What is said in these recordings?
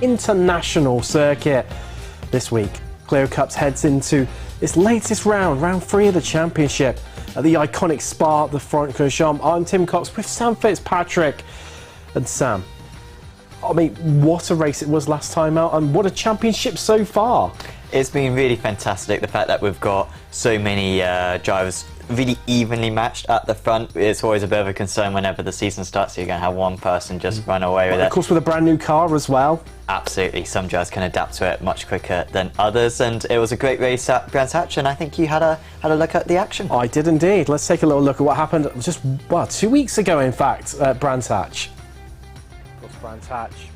international circuit. This week, Clio Cups heads into its latest round, round 3 of the championship at the iconic Spa, the Francorchamps. I'm Tim Cox with Sam Fitzpatrick. And Sam, I mean, what a race it was last time out, and what a championship so far. It's been really fantastic, the fact that we've got so many drivers really evenly matched at the front. It's always a bit of a concern whenever the season starts, you're going to have one person just run away with it. Of course, with a brand new car as well. Absolutely, some drivers can adapt to it much quicker than others, and it was a great race at Brands Hatch, and I think you had a look at the action. I did indeed. Let's take a little look at what happened just, well, 2 weeks ago, in fact, at Brands Hatch. Of course, Brands Hatch.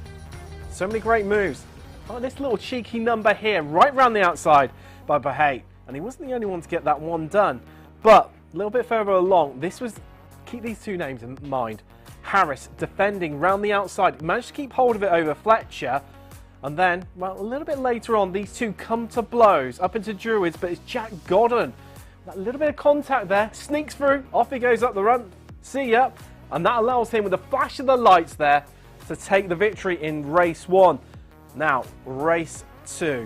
So many great moves. Oh, this little cheeky number here, right round the outside by Bahate, and he wasn't the only one to get that one done. But a little bit further along, this was, keep these two names in mind. Harris defending round the outside, managed to keep hold of it over Fletcher, and then, well, a little bit later on, these two come to blows up into Druids, but it's Jack Godden. That little bit of contact there, sneaks through, off he goes up the run, see ya, and that allows him with a flash of the lights there to take the victory in race 1. Now, race 2,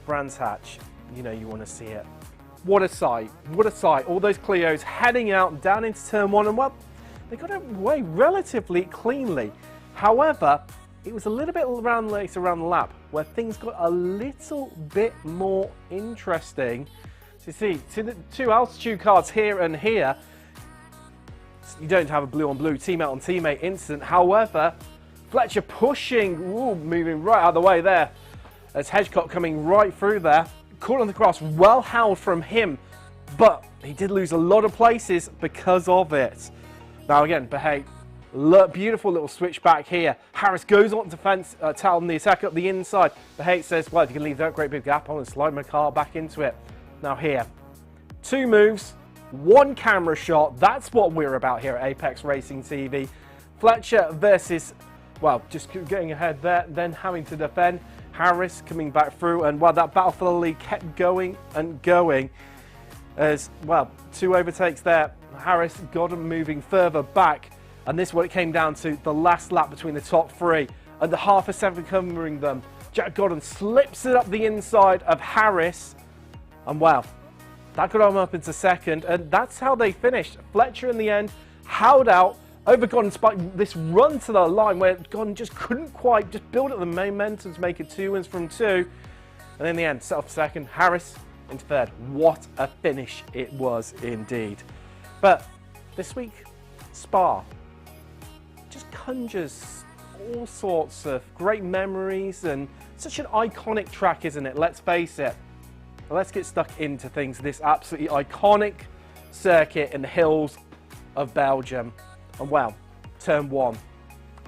Brands Hatch, you know you want to see it. What a sight, what a sight. All those Clios heading out down into turn 1, and well, they got away relatively cleanly. However, it was a little bit later around the lap where things got a little bit more interesting. So you see, the two altitude cards here and here, you don't have a blue on blue, teammate on teammate incident. However, Fletcher pushing, moving right out of the way there, as Hedgecock coming right through there. Caught on the cross, well held from him, but he did lose a lot of places because of it. Now again, Bahate, beautiful little switch back here. Harris goes on to fence, on the attack up the inside. Bahate says, well, if you can leave that great big gap on and slide my car back into it. Now here, 2 moves, 1 camera shot. That's what we're about here at Apex Racing TV. Fletcher versus, well, just getting ahead there, then having to defend. Harris coming back through, and well, that battle for the lead kept going and going as, well, 2 overtakes there. Harris got him moving further back, and this is what it came down to, the last lap between the top 3, and the half a second covering them. Jack Godden slips it up the inside of Harris, and well, that got him up into second, and that's how they finished. Fletcher in the end held out over Godden, despite this run to the line where Godden just couldn't quite just build up the momentum to make it 2 wins from 2. And in the end, set off second, Harris into third. What a finish it was indeed. But this week, Spa just conjures all sorts of great memories, and such an iconic track, isn't it? Let's face it. Let's get stuck into things. This absolutely iconic circuit in the hills of Belgium. And well, turn 1,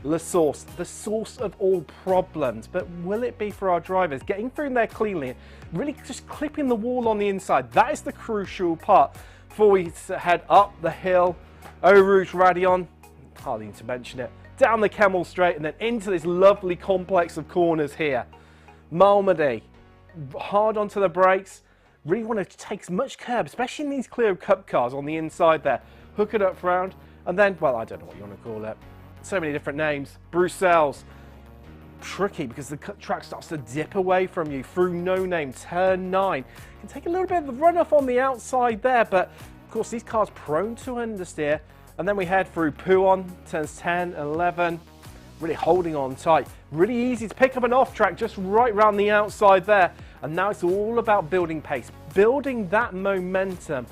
the source of all problems. But will it be for our drivers? Getting through there cleanly, really just clipping the wall on the inside. That is the crucial part before we head up the hill, Eau Rouge Radion, hardly need to mention it, down the Camel Straight, and then into this lovely complex of corners here. Malmedy, hard onto the brakes. Really want to take as much curb, especially in these Clio Cup cars on the inside there. Hook it up round. And then, well, I don't know what you want to call it. So many different names. Bruxelles. Tricky because the track starts to dip away from you through No Name. Turn 9. Can take a little bit of the runoff on the outside there, but of course these cars prone to understeer. And then we head through Pouon, turns 10, 11. Really holding on tight. Really easy to pick up an off track just right around the outside there. And now it's all about building pace, building that momentum.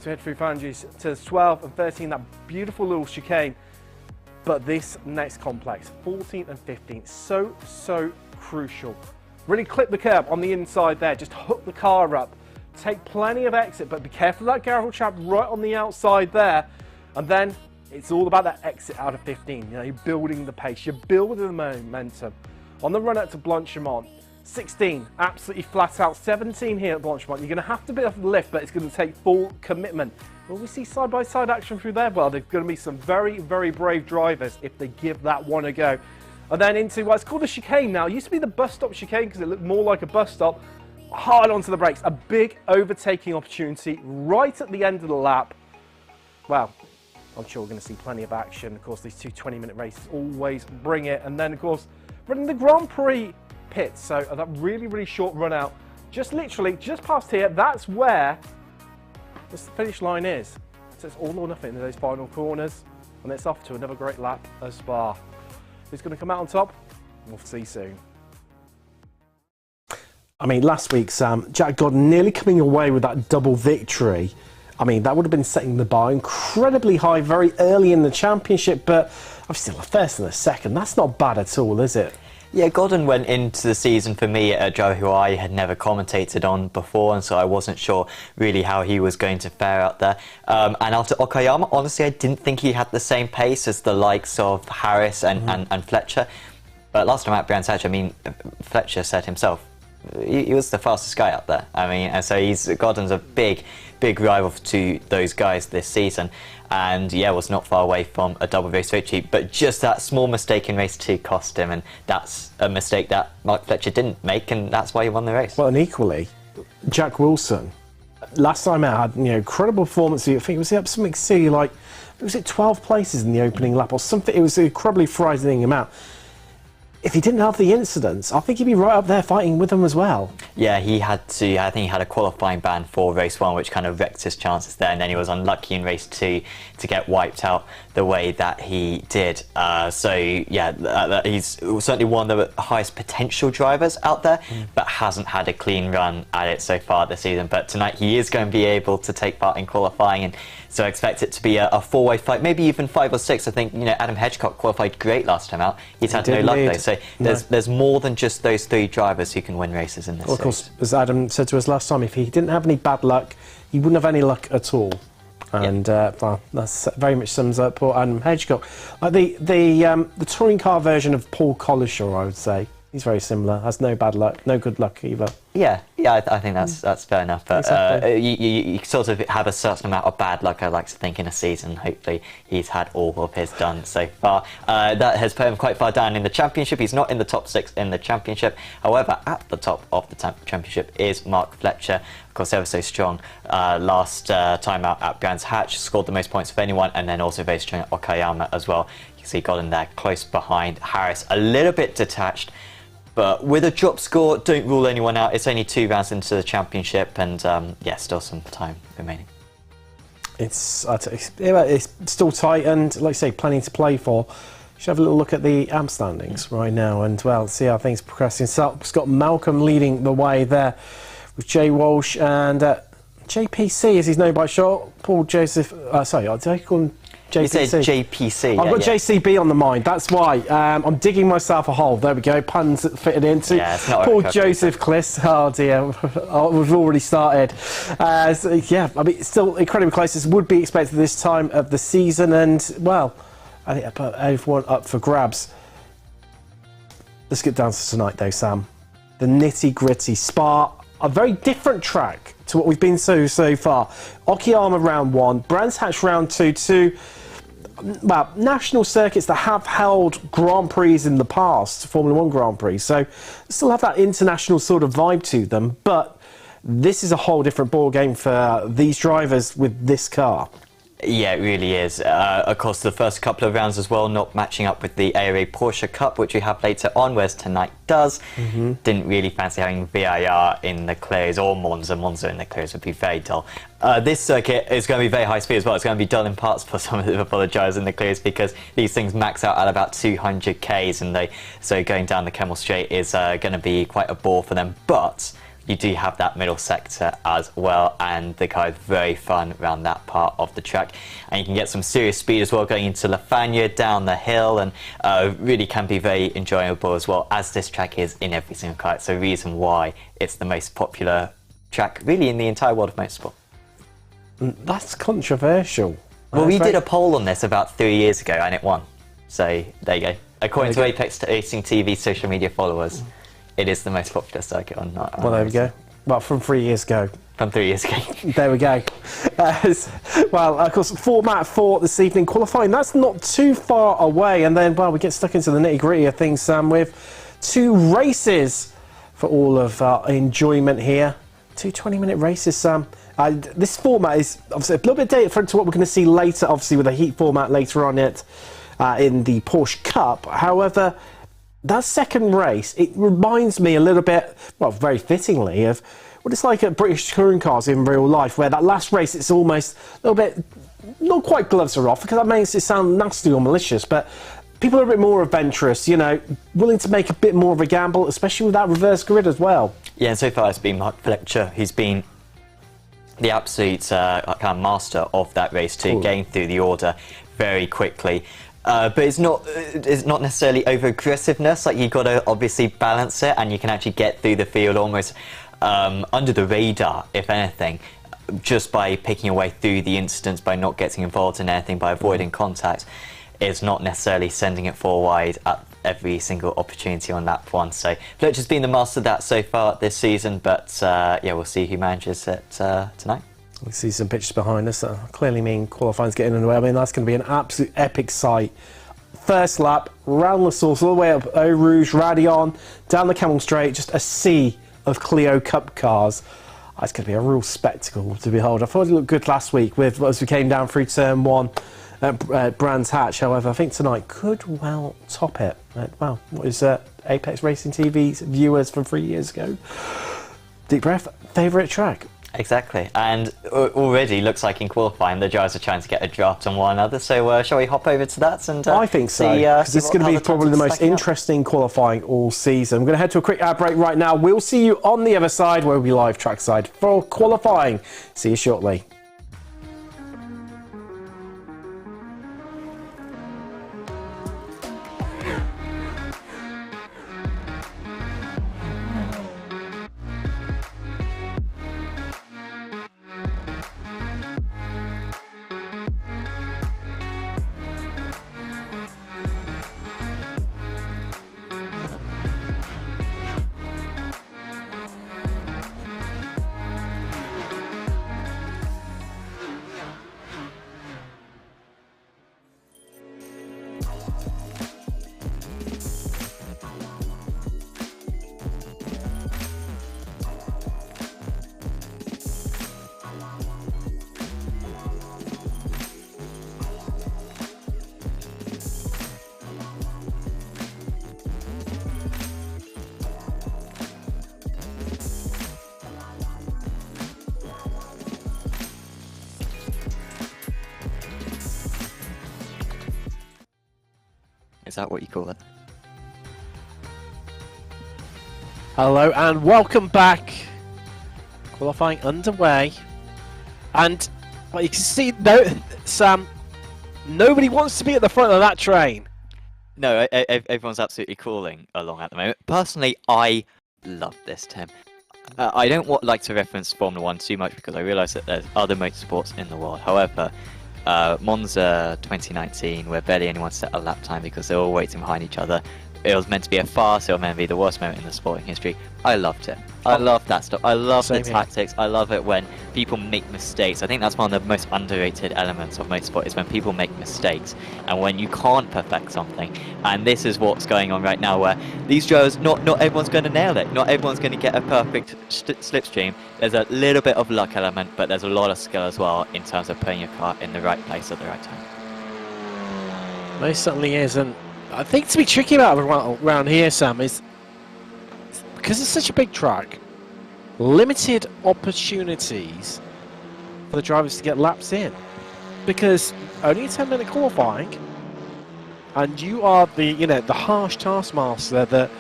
So head through Foundries to 12 and 13, that beautiful little chicane. But this next complex, 14 and 15, so crucial. Really clip the curb on the inside there, just hook the car up. Take plenty of exit, but be careful of that gravel trap right on the outside there. And then it's all about that exit out of 15. You know, you're building the pace, you're building the momentum. On the run out to Blanchimont, 16, absolutely flat out. 17 here at Blanchimont. You're going to have to bit off the lift, but it's going to take full commitment. Will we see side-by-side action through there? Well, there's going to be some very brave drivers if they give that one a go. And then into what's called the chicane now. It used to be the bus stop chicane because it looked more like a bus stop. Hard onto the brakes. A big overtaking opportunity right at the end of the lap. Well, I'm sure we're going to see plenty of action. Of course, these two 20-minute races always bring it. And then, of course, running the Grand Prix pits. So that really short run out, just literally just past here. That's where the finish line is. So it's all or nothing in those final corners, and it's off to another great lap of Spa. Who's going to come out on top? We'll see soon. I mean, last week, Sam, Jack Gordon nearly coming away with that double victory. I mean, that would have been setting the bar incredibly high very early in the championship, but obviously the first and the second, that's not bad at all, is it? Yeah, Gordon went into the season for me a driver who I had never commentated on before, and so I wasn't sure really how he was going to fare out there. And after Okayama, honestly, I didn't think he had the same pace as the likes of Harris and Fletcher. But last time at Brands Hatch, I mean, Fletcher said himself, he was the fastest guy out there. I mean, and so Gordon's a big rival to those guys this season, and yeah, was not far away from a double race victory, but just that small mistake in race 2 cost him, and that's a mistake that Mark Fletcher didn't make, and that's why he won the race. Well, and equally, Jack Wilson, last time out, had incredible performance. I think it was up something silly like, was it 12 places in the opening lap or something? It was incredibly frightening amount. If he didn't have the incidents, I think he'd be right up there fighting with them as well. Yeah, he had to. I think he had a qualifying ban for race 1, which kind of wrecked his chances there, and then he was unlucky in race 2 to get wiped out the way that he did. So yeah, he's certainly one of the highest potential drivers out there, but hasn't had a clean run at it so far this season. But tonight he is going to be able to take part in qualifying, and so I expect it to be a 4-way fight, maybe even 5 or 6. I think Adam Hedgecock qualified great last time out. He's had no luck though. So there's more than just those 3 drivers who can win races in this. Well, of course, as Adam said to us last time, if he didn't have any bad luck, he wouldn't have any luck at all. And well, that very much sums up poor Adam Hedgecock. Like the touring car version of Paul Collishaw, I would say. He's very similar. Has no bad luck, no good luck either. Yeah, I think that's fair enough. But exactly. You sort of have a certain amount of bad luck, I like to think, in a season. Hopefully, he's had all of his done so far. That has put him quite far down in the championship. He's not in the top 6 in the championship. However, at the top of the championship is Mark Fletcher. Of course, ever so strong last time out at Brands Hatch. Scored the most points of anyone, and then also very strong at Okayama as well. You can see got in there close behind Harris, a little bit detached. But with a drop score, don't rule anyone out. It's only 2 rounds into the championship, and yeah, still some time remaining. It's still tight, and like I say, plenty to play for. You should have a little look at the AMP standings right now, and well, see how things are progressing. Scott Malcolm leading the way there, with Jay Walsh and JPC, as he's known by short. Paul Joseph. Sorry, did I call him? JPC. You said JPC. I've got JCB on the mind, that's why. I'm digging myself a hole. There we go, puns fitted into. Yeah, it's not Paul Joseph Cliss. Oh dear, we've already started. So, yeah, I mean, it's still incredibly close. This would be expected this time of the season, and well, I think I put everyone up for grabs. Let's get down to tonight though, Sam. The nitty-gritty Spa, a very different track to what we've been so far. Okayama round 1, Brands Hatch round 2, well, national circuits that have held Grand Prix in the past, Formula 1 Grand Prix, so still have that international sort of vibe to them, but this is a whole different ball game for these drivers with this car. Yeah, it really is. Of course, the first couple of rounds as well, not matching up with the ARL Porsche Cup, which we have later on, whereas tonight does. Didn't really fancy having VIR in the clears, or Monza in the clears would be very dull. This circuit is going to be very high speed as well. It's going to be dull in parts for some of the drivers in the clears, because these things max out at about 200 Ks, and so going down the Kemmel Straight is going to be quite a bore for them. But you do have that middle sector as well, and the car is very fun around that part of the track, and you can get some serious speed as well going into La Fagna down the hill, and really can be very enjoyable as well, as this track is in every single car. It's a reason why it's the most popular track really in the entire world of motorsport. That's controversial. Well, we did a poll on this about 3 years ago and it won, so there you go. According to Apex Racing TV social media followers, it is the most popular circuit on. Well, there we go. Well, from 3 years ago. From 3 years ago. There we go. Well, of course, format 4 this evening, qualifying. That's not too far away. And then, well, we get stuck into the nitty-gritty of things, Sam, with 2 races for all of our enjoyment here. 2 20-minute races, Sam. This format is obviously a little bit different to what we're going to see later, obviously, with a heat format later on in the Porsche Cup. However, that second race, it reminds me a little bit, well, very fittingly, of what it's like at British touring cars in real life, where that last race, it's almost a little bit, not quite gloves are off, because that makes it sound nasty or malicious, but people are a bit more adventurous, you know, willing to make a bit more of a gamble, especially with that reverse grid as well. Yeah, and so far it's been Mark Fletcher who's been the absolute kind of master of that race too, getting through the order very quickly. But it's not necessarily over aggressiveness. Like, you've got to obviously balance it, and you can actually get through the field almost under the radar, if anything, just by picking your way through the incidents, by not getting involved in anything, by avoiding contact. It's not necessarily sending it 4 wide at every single opportunity on lap 1. So Fletcher's been the master of that so far this season, but yeah, we'll see who manages it tonight. We see some pictures behind us that clearly mean qualifying's getting underway. I mean, that's going to be an absolute epic sight. First lap, round the source, all the way up Eau Rouge, Radion, down the Camel Straight, just a sea of Clio Cup cars. It's going to be a real spectacle to behold. I thought it looked good last week with as we came down through turn 1 at Brands Hatch. However, I think tonight could well top it. Well, what is Apex Racing TV's viewers from 3 years ago? Deep breath, favourite track? Exactly, and already looks like in qualifying the drivers are trying to get a draft on one another, so shall we hop over to that? And I think so, because it's going to be probably the most interesting qualifying all season. I'm going to head to a quick ad break right now. We'll see you on the other side, where we'll be live trackside for qualifying. See you shortly. Is that what you call it? Hello and welcome back. Qualifying underway. And well, you can see, Sam, nobody wants to be at the front of that train. No, everyone's absolutely crawling along at the moment. Personally, I love this, Tim. I don't like to reference Formula 1 too much because I realise that there's other motorsports in the world. However, Monza 2019, where barely anyone set a lap time because they're all waiting behind each other. It was meant to be a farce, it was meant to be the worst moment in the sporting history. I loved it. I love that stuff. I love the tactics. I love it when people make mistakes. I think that's one of the most underrated elements of motorsport, is when people make mistakes and when you can't perfect something. And this is what's going on right now, where these drivers, not everyone's going to nail it. Not everyone's going to get a perfect slipstream. There's a little bit of luck element, but there's a lot of skill as well in terms of putting your car in the right place at the right time. Most certainly is. And I think to be tricky about around here, Sam, is because it's such a big track, limited opportunities for the drivers to get laps in, because only a 10-minute qualifying, and you are the the harsh taskmaster that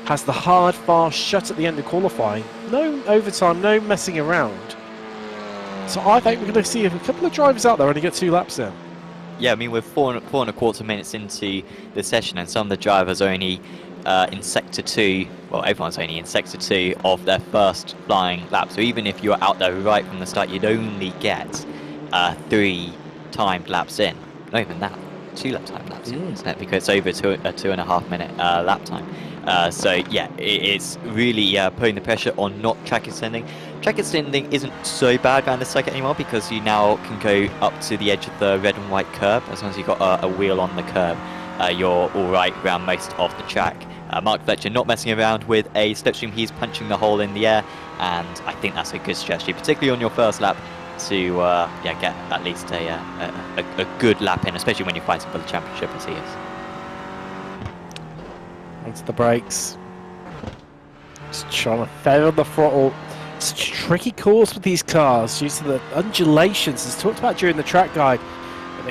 has the hard fast shut at the end of qualifying. No overtime, no messing around. So I think we're going to see a couple of drivers out there only get 2 laps in. Yeah, I mean, we're 4.25 minutes into the session, and some of the drivers are only in Sector 2, well, everyone's only in Sector 2 of their first flying lap. So even if you're out there right from the start, you'd only get 3 timed laps in. Not even that, 2 lap time laps in, isn't it? Because it's over a 2.5 minute lap time. So yeah, it's really putting the pressure on not track extending. Track extending isn't so bad around this circuit anymore because you now can go up to the edge of the red and white curb. As long as you've got a wheel on the curb, you're alright around most of the track. Mark Fletcher not messing around with a slipstream, he's punching the hole in the air, and I think that's a good strategy, particularly on your first lap, to get at least a good lap in, especially when you're fighting for the championship as he is. Onto the brakes. Just trying to feather the throttle. Such a tricky course with these cars due to the undulations, as talked about during the track guide. And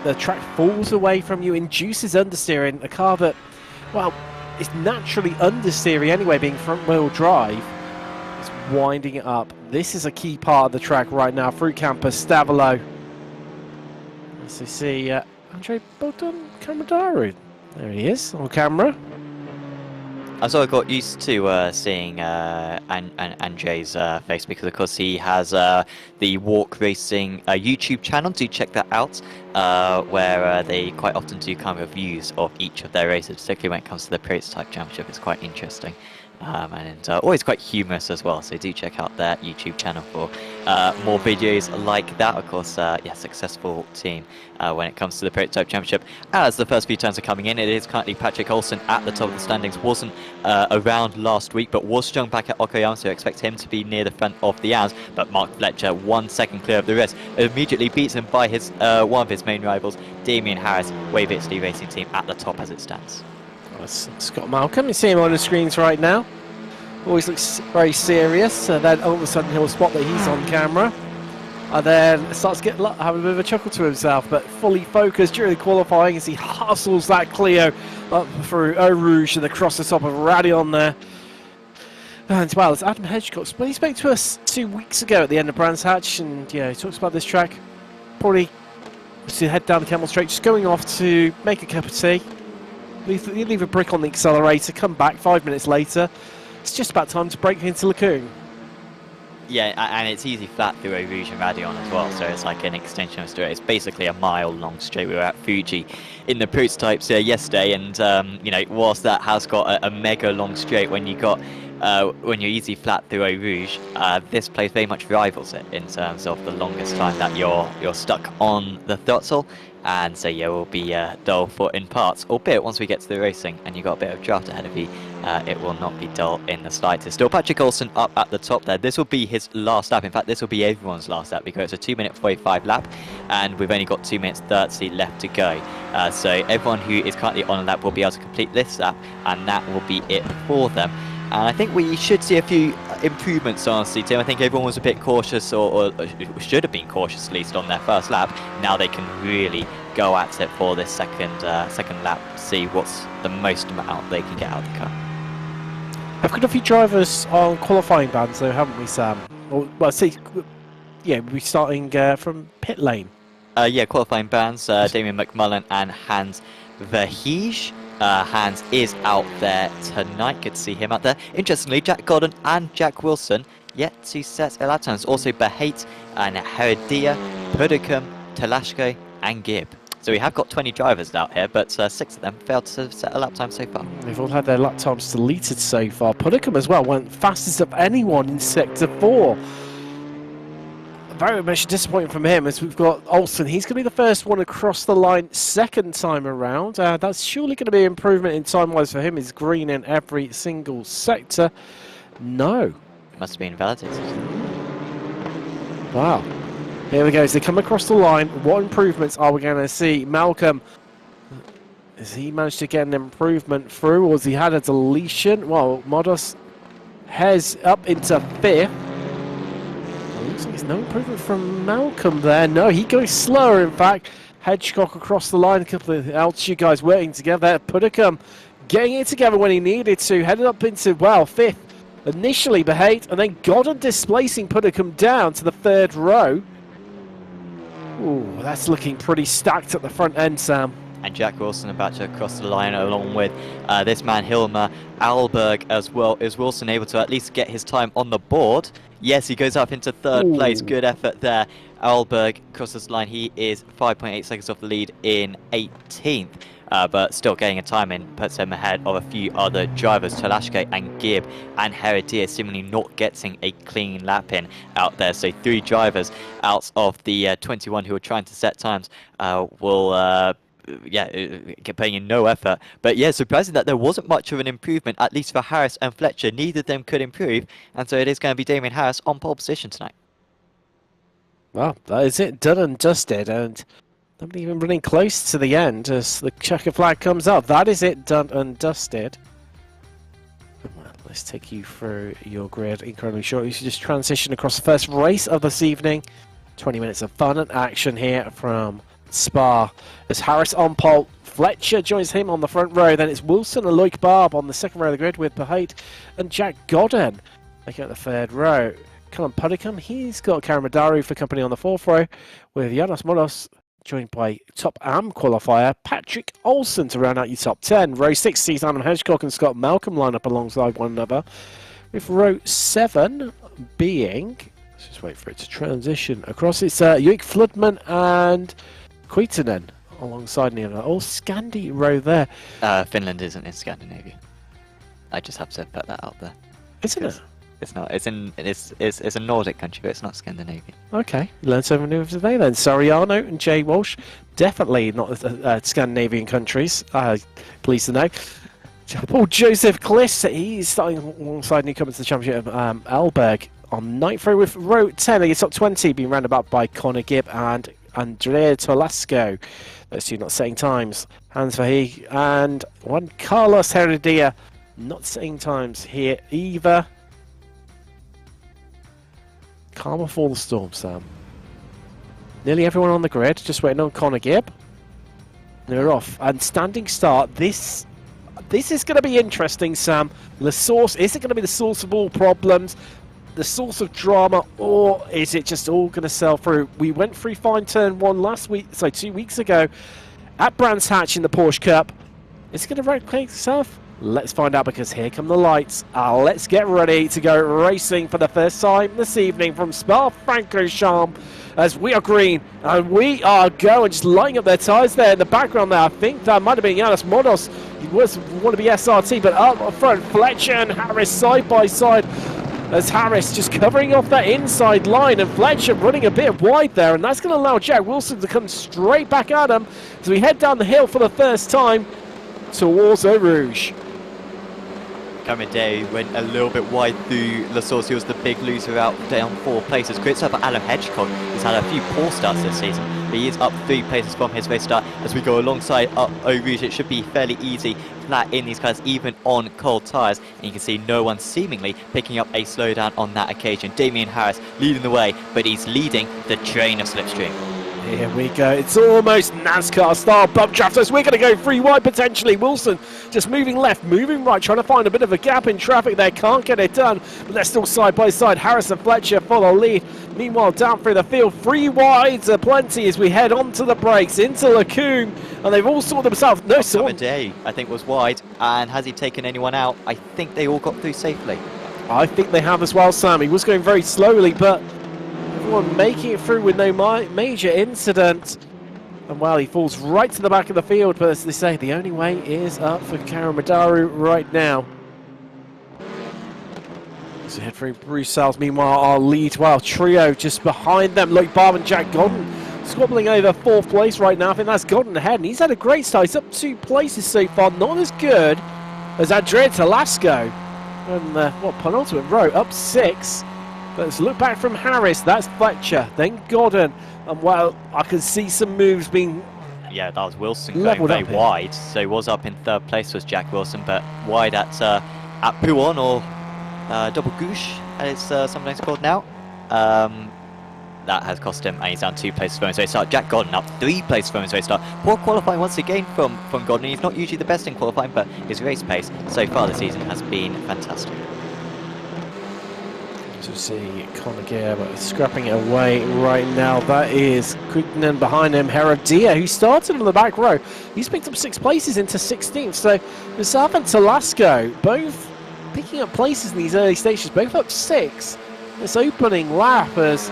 the track falls away from you, induces understeering. A car that, well, is naturally understeering anyway, being front-wheel drive. It's winding it up. This is a key part of the track right now. Through Campus, Stavilo. As you see, Andre Bogdan Kamadaru. There he is on camera. So I got used to seeing Andre's face because, of course, he has the Walk Racing YouTube channel. Do check that out, where they quite often do kind of reviews of each of their races, particularly when it comes to the Prototype Championship. It's quite interesting. And always quite humorous as well, so do check out their YouTube channel for more videos like that. Of course, yeah, successful team when it comes to the Prototype Championship. As the first few turns are coming in, it is currently Patrick Olsen at the top of the standings. Wasn't around last week, but was strung back at Okoyama, so expect him to be near the front of the ARLs. But Mark Fletcher, 1 second clear of the rest, immediately beats him by his one of his main rivals, Damien Harris, Wave HD Racing Team, at the top as it stands. Scott Malcolm, you see him on the screens right now. Always looks very serious, then all of a sudden he'll spot that he's on camera. And then starts to have a bit of a chuckle to himself, but fully focused during the qualifying as he hustles that Clio up through Eau Rouge and across the top of Radion there. And well, it's Adam Hedgecock. But he spoke to us 2 weeks ago at the end of Brands Hatch, and yeah, he talks about this track. Probably to head down the Camel Straight, just going off to make a cup of tea. Leave a brick on the accelerator, come back 5 minutes later. It's just about time to break into Lacoon. Yeah, and it's easy flat through Eau Rouge and Radion as well, so it's like an extension of straight. It's basically a mile long straight. We were at Fuji in the prototypes yesterday, and you know, whilst that has got a mega long straight, when you got when you're easy flat through Eau Rouge, this place very much rivals it in terms of the longest time that you're stuck on the throttle. And so yeah, will be dull for in parts, albeit once we get to the racing and you've got a bit of draft ahead of you, it will not be dull in the slightest. Still Patrick Olsen up at the top there. This will be his last lap. In fact, this will be everyone's last lap because it's a 2-minute 45 lap and we've only got 2 minutes 30 left to go. So everyone who is currently on a lap will be able to complete this lap, and that will be it for them. And I think we should see a few improvements, honestly, Tim. I think everyone was a bit cautious, or should have been cautious at least, on their first lap. Now they can really go at it for this second lap, see what's the most amount they can get out of the car. I've got a few drivers on qualifying bans, though, haven't we, Sam? Or, well, see, yeah, we're starting from pit lane. Yeah, qualifying bans, Damien McMullen and Hans Verheij. Hans is out there tonight. Good to see him out there. Interestingly, Jack Godden and Jack Wilson yet to set a lap times. Also Behait and Heredia, Pudicum, Telashko and Gibb. So we have got 20 drivers out here, but 6 of them failed to set a lap time so far. They've all had their lap times deleted so far. Pudicum as well went fastest of anyone in Sector 4. Very much disappointing from him, as we've got Olsen. He's going to be the first one across the line second time around. That's surely going to be an improvement in time-wise for him. He's green in every single sector. No. Must have been validated. Wow. Here we go. As they come across the line, what improvements are we going to see? Malcolm, has he managed to get an improvement through, or has he had a deletion? Well, Modos has up into 5th. Looks like there's no improvement from Malcolm there. No, he goes slower, in fact. Hedgecock across the line. A couple of altitude guys working together. Pudicum getting it together when he needed to. Headed up into, well, 5th. Initially Behait, and then Godden displacing Pudicum down to the 3rd row. Ooh, that's looking pretty stacked at the front end, Sam. And Jack Wilson about to cross the line along with this man Hilmer Alberg as well. Is Wilson able to at least get his time on the board? Yes, he goes up into 3rd place. Good effort there. Alberg crosses the line. He is 5.8 seconds off the lead in 18th. But still getting a time in puts him ahead of a few other drivers. Telashke and Gibb and Heredia seemingly not getting a clean lap in out there. So 3 drivers out of the 21 who are trying to set times will putting in no effort. But yeah, surprising that there wasn't much of an improvement, at least for Harris and Fletcher. Neither of them could improve, and so it is going to be Damien Harris on pole position tonight. Well, that is it, done and dusted, and not even running close to the end as the checker flag comes up. That is it, done and dusted. Let's take you through your grid incredibly short. You should just transition across the first race of this evening. 20 minutes of fun and action here from Spa. As Harris on pole, Fletcher joins him on the front row. Then it's Wilson and Loic Barb on the second row of the grid with Bahait and Jack Godden making up the third row. Callum Puddicombe, he's got Karamadaru for company on the fourth row with Janos Monos joined by top AM qualifier Patrick Olsen to round out your top 10. Row 6 sees Adam Hedgecock and Scott Malcolm line up alongside one another, with row 7 being, let's just wait for it to transition across, it's Joik Floodman and Kuitunen alongside the other. All Scandi row there. Finland isn't in Scandinavia. I just have to put that out there. Isn't it? It's not. It's a Nordic country, but it's not Scandinavian. Okay, learned something new today then. Soriano and Jay Walsh, definitely not Scandinavian countries. Pleased to know. Paul Joseph Kliss, he's starting alongside newcomers to the championship, Alberg on ninth row with row 10. He's top 20, being rounded up by Connor Gibb and Andrea Tolasco. Those two not setting times. Hans Verheeg and one Carlos Heredia not setting times here either. Calm before the storm, Sam. Nearly everyone on the grid, just waiting on Connor Gibb. They're off. And standing start, this is going to be interesting, Sam. The source, is it going to be the source of all problems, the source of drama, or is it just all going to sell through? We went through fine turn 1 last week, so 2 weeks ago, at Brands Hatch in the Porsche Cup. Is it going to replicate itself? Let's find out, because here come the lights. Let's get ready to go racing for the first time this evening from Spa-Francorchamps, as we are green and we are going, just lighting up their tyres there in the background there. I think that might have been Janos Monos. He was want to be SRT, but up front, Fletcher and Harris side by side, as Harris just covering off that inside line and Fletcher running a bit wide there, and that's going to allow Jack Wilson to come straight back at him as we head down the hill for the first time towards Eau Rouge. Karamadaru went a little bit wide through La Source. He was the big loser out down 4 places. Great stuff for Adam Hedgecock. He's had a few poor starts this season, but he is up 3 places from his race start. As we go alongside up Eau Rouge, it should be fairly easy, flat in these cars, even on cold tyres. And you can see no one seemingly picking up a slowdown on that occasion. Damien Harris leading the way, but he's leading the train of Slipstream. Here we go. It's almost NASCAR style bump draft, so we're going to go 3 wide potentially. Wilson just moving left, moving right, trying to find a bit of a gap in traffic there. Can't get it done, but they're still side by side. Harris and Fletcher follow lead. Meanwhile, down through the field, 3 wides are plenty as we head onto the brakes into Lacoon, and they've all sorted themselves. No, Karamadaru, I think, was wide, and has he taken anyone out? I think they all got through safely. I think they have as well, Sam. He was going very slowly, but everyone making it through with no major incident. And well, he falls right to the back of the field, but as they say, the only way is up for Karamadaru right now. So head through Bruxelles. Meanwhile, our lead, well, trio just behind them. Loic Barb and Jack Godden squabbling over 4th place right now. I think that's Godden ahead, and he's had a great start. He's up 2 places so far, not as good as Andrea Tolasco. And penultimate row, up 6. But let's look back from Harris. That's Fletcher, then Godden, and well, I can see some moves being. Yeah, that was Wilson going very wide. So he was up in 3rd place, was Jack Wilson, but wide at Pouon, or Double Gouche, as it's sometimes called now. That has cost him, and he's down 2 places from his race start. Jack Godden up 3 places from his race start. Poor qualifying once again from Godden. He's not usually the best in qualifying, but his race pace so far this season has been fantastic. To see Connor Gibb scrapping it away right now. That is Kuitunen behind him. Heredia, who started on the back row, he's picked up 6 places into 16th. So Musav and Tolasco both picking up places in these early stages, both up 6. This opening lap as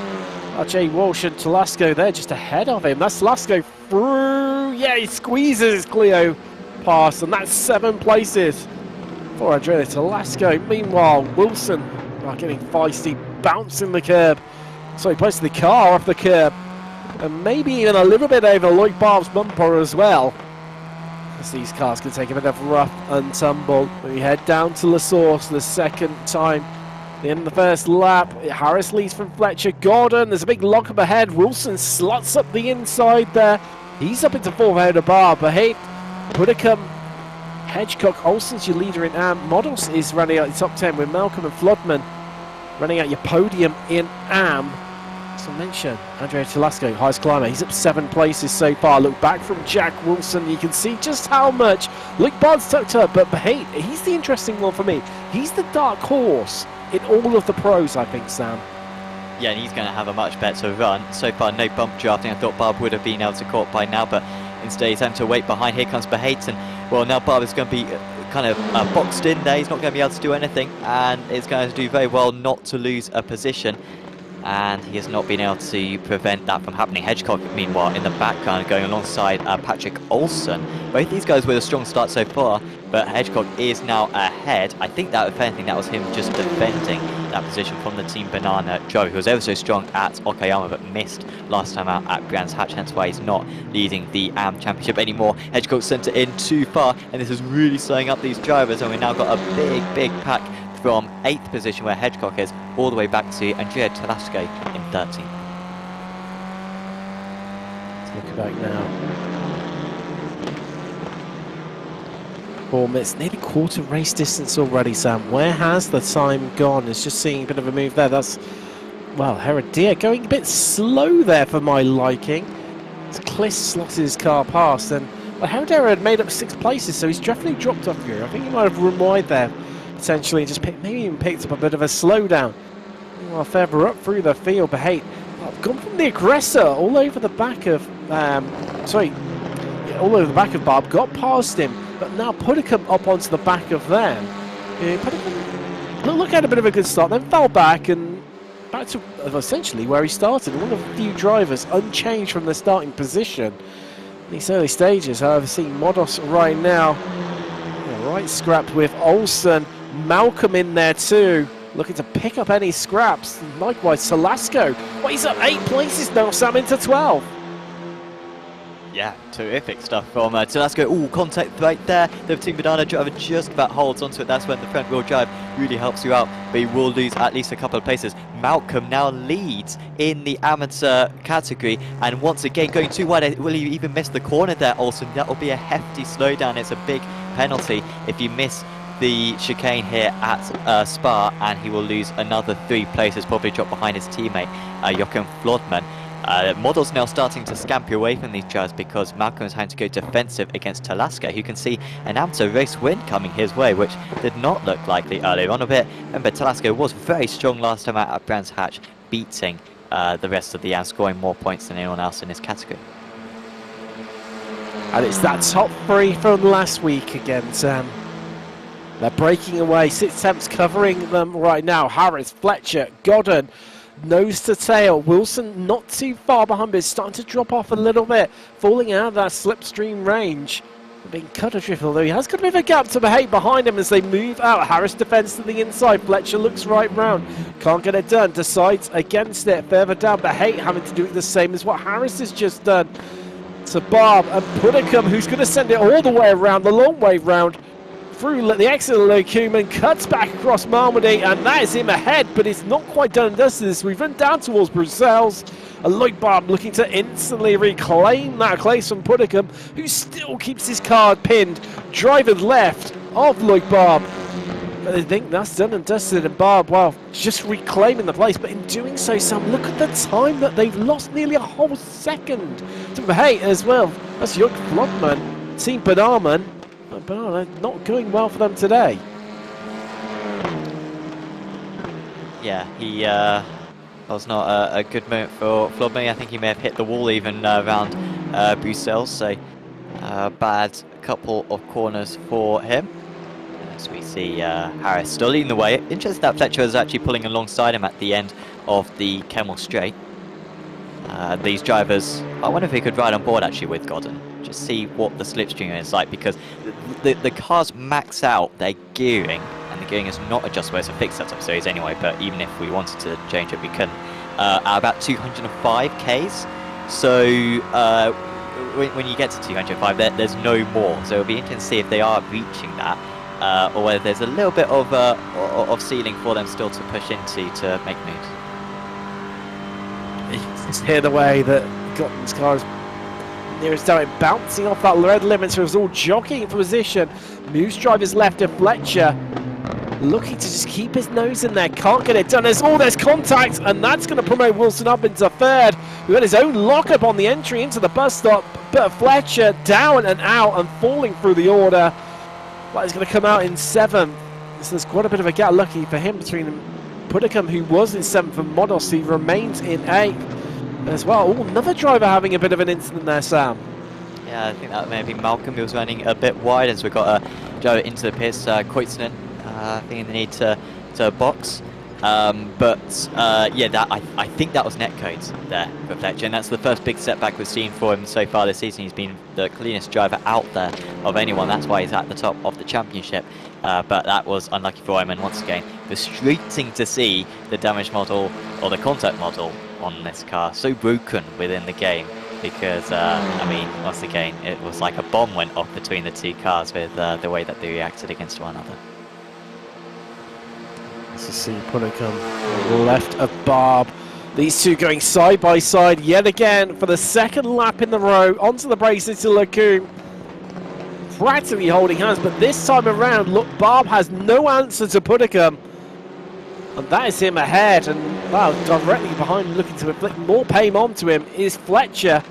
Jay Walsh and Tolasco there just ahead of him. That's Tolasco through. Yeah, he squeezes his Clio past, and that's 7 places for Andrea Tolasco. Meanwhile, Wilson getting feisty, bouncing the curb. So he places the car off the curb, and maybe even a little bit over Loic Barb's bumper as well, as these cars can take a bit of rough and tumble. We head down to La Source the second time. The end of the first lap, Harris leads from Fletcher. Gordon, there's a big lock up ahead. Wilson slots up the inside there. He's up into 4th ahead of Barb. But hey, Puddicombe Hedgecock, Olsen's your leader in AM. Models is running out the top 10 with Malcolm and Flodman running out your podium in AM. As I mentioned, Andrea Telasco, highest climber. He's up 7 places so far. Look back from Jack Wilson. You can see just how much Luke Bard's tucked up. But hey, he's the interesting one for me. He's the dark horse in all of the pros, I think, Sam. Yeah, and he's going to have a much better run. So far, no bump drafting. I thought Barb would have been able to caught by now, but instead he's having to wait behind. Here comes Behayton. Well, now Barb is going to be kind of boxed in there. He's not going to be able to do anything, and it's going to do very well not to lose a position. And he has not been able to prevent that from happening. Hedgecock, meanwhile, in the background, going alongside Patrick Olsen. Both these guys with a strong start so far, but Hedgecock is now ahead. I think that, if anything, that was him just defending that position from the Team Banana Joe, who was ever so strong at Okayama, but missed last time out at Brands Hatch, hence why he's not leading the AM Championship anymore. Hedgecock sent it in too far, and this is really slowing up these drivers, and we've now got a big pack from 8th position where Hedgecock is, all the way back to Andrea Telasco in 13th. Let's look back now. 4 minutes, nearly quarter race distance already, Sam. Where has the time gone? It's just seeing a bit of a move there. That's, well, Heredia going a bit slow there for my liking. As Kliss slotted his car past, and well, Heredia had made up 6 places, so he's definitely dropped off here. I think he might have run wide there, potentially, just maybe even picked up a bit of a slowdown. Meanwhile, further up through the field, but hey, I've gone from the aggressor all over the back of, all over the back of Bob, got past him, but now Puddicombe up onto the back of them. Puddicombe look at a bit of a good start, then fell back and back to essentially where he started. One of the few drivers unchanged from the starting position in these early stages. However, seeing Modos right now, right scrapped with Olsen. Malcolm in there too, looking to pick up any scraps. Likewise, Telasco. Well, he's up 8 places now, Sam, into 12. Yeah, terrific stuff from Telasco. Ooh, contact right there. The Team Banana driver just about holds onto it. That's when the front wheel drive really helps you out, but he will lose at least a couple of places. Malcolm now leads in the amateur category, and once again going too wide. Will he even miss the corner there, Olsen? That will be a hefty slowdown. It's a big penalty if you miss the chicane here at Spa, and he will lose another 3 places, probably drop behind his teammate Joachim Flodman. Models now starting to scamper away from these drivers because Malcolm is having to go defensive against Telasco, who can see an amateur race win coming his way, which did not look likely earlier on a bit. Remember, Telasco was very strong last time out at Brands Hatch, beating the rest of the AM, scoring more points than anyone else in his category. And it's that top 3 from last week again, Sam. They're breaking away. 6 attempts covering them right now. Harris, Fletcher, Godden, nose to tail. Wilson not too far behind, but it's starting to drop off a little bit, falling out of that slipstream range. Being cut adrift, although he has got a bit of a gap to behave behind him as they move out. Harris defends to the inside. Fletcher looks right round. Can't get it done. Decides against it further down. Behate having to do it the same as what Harris has just done to Barb and Puddicombe, who's going to send it all the way around, the long way round, through the exit of Locuman, cuts back across Malmedy, and that is him ahead, but it's not quite done and dusted this. We've run down towards Brussels. Lloyd Barb looking to instantly reclaim that place from Puddicombe, who still keeps his card pinned, driving left of Lloyd Barb. But I think that's done and dusted, and Barb, well, just reclaiming the place, but in doing so, Sam, look at the time that they've lost, nearly a whole second to Behate as well. That's Jörg Flodman, Team Banana. But not going well for them today. Yeah, he was not a good moment for Flodman. I think he may have hit the wall even around Brussels, so bad couple of corners for him. As we see Harris still leading the way. Interesting that Fletcher is actually pulling alongside him at the end of the Kemmel Straight. These drivers, I wonder if he could ride on board actually with Godden, just see what the slipstream is like, because the cars max out their gearing, and the gearing is not adjustable. It's a fixed setup series anyway, but even if we wanted to change it, we can at about 205 Ks. So when you get to 205, there's no more. So it'll be interesting to see if they are reaching that, or whether there's a little bit of ceiling for them still to push into to make moves. You can hear the way that Gotten's car is there is Derek bouncing off that red limiter. It was all jockeying for position. Moose drivers left of Fletcher, looking to just keep his nose in there. Can't get it done. There's contact, and that's going to promote Wilson up into third. We've got his own lockup on the entry into the bus stop, but Fletcher down and out and falling through the order. But he's going to come out in seventh. So there's quite a bit of a gap, lucky for him, between Puddicombe, who was in seventh, and Modos, who remains in eighth as well. Ooh, another driver having a bit of an incident there, Sam. Yeah, I think that may be Malcolm. He was running a bit wide as we got a driver into the pits. Koitsinen, I think they need to box. Yeah, I think that was netcodes there for Fletcher, and that's the first big setback we've seen for him so far this season. He's been the cleanest driver out there of anyone. That's why he's at the top of the championship. But that was unlucky for him, and once again, frustrating to see the damage model or the contact model on this car so broken within the game. Because, I mean, once again, it was like a bomb went off between the two cars with the way that they reacted against one another. To see Puddicombe left of Barb. These two going side by side yet again for the second lap in the row. Onto the brakes into Lacombe. Practically holding hands, but this time around, look, Barb has no answer to Puddicombe. And that is him ahead, and wow, directly behind, looking to inflict more pain onto him is Fletcher,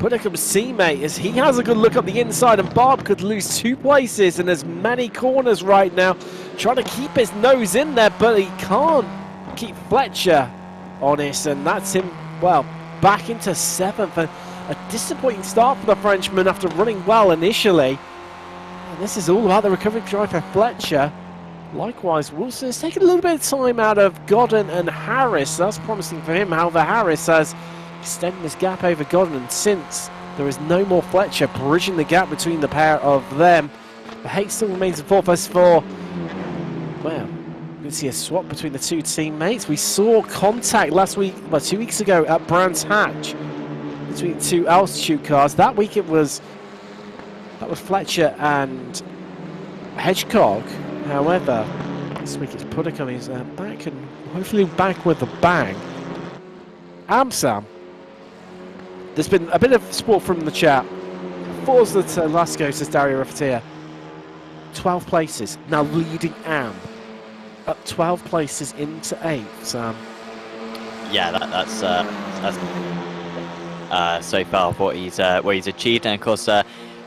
Puddicombe's teammate, as he has a good look up the inside, and Barb could lose 2 places in as many corners right now, trying to keep his nose in there, but he can't keep Fletcher honest, and that's him, well, back into seventh. A disappointing start for the Frenchman after running well initially. And this is all about the recovery drive for Fletcher. Likewise, Wilson has taken a little bit of time out of Godden and Harris. That's promising for him. However, Harris has extended his gap over Godden, and since there is no more Fletcher bridging the gap between the pair of them, the Hate still remains in fourth as for, well, we can see a swap between the two teammates. We saw contact last week, well, 2 weeks ago at Brands Hatch between two altitude cars. That week that was Fletcher and Hedgecock. However, this week it's Puddicombe. He's back, and hopefully back with a bang. Sam, there's been a bit of support from the chat. Forza to Lasco, says Dario Raffatia. 12 places, now leading Am. Up 12 places into 8th, Sam. Yeah, that's so far what he's achieved, and of course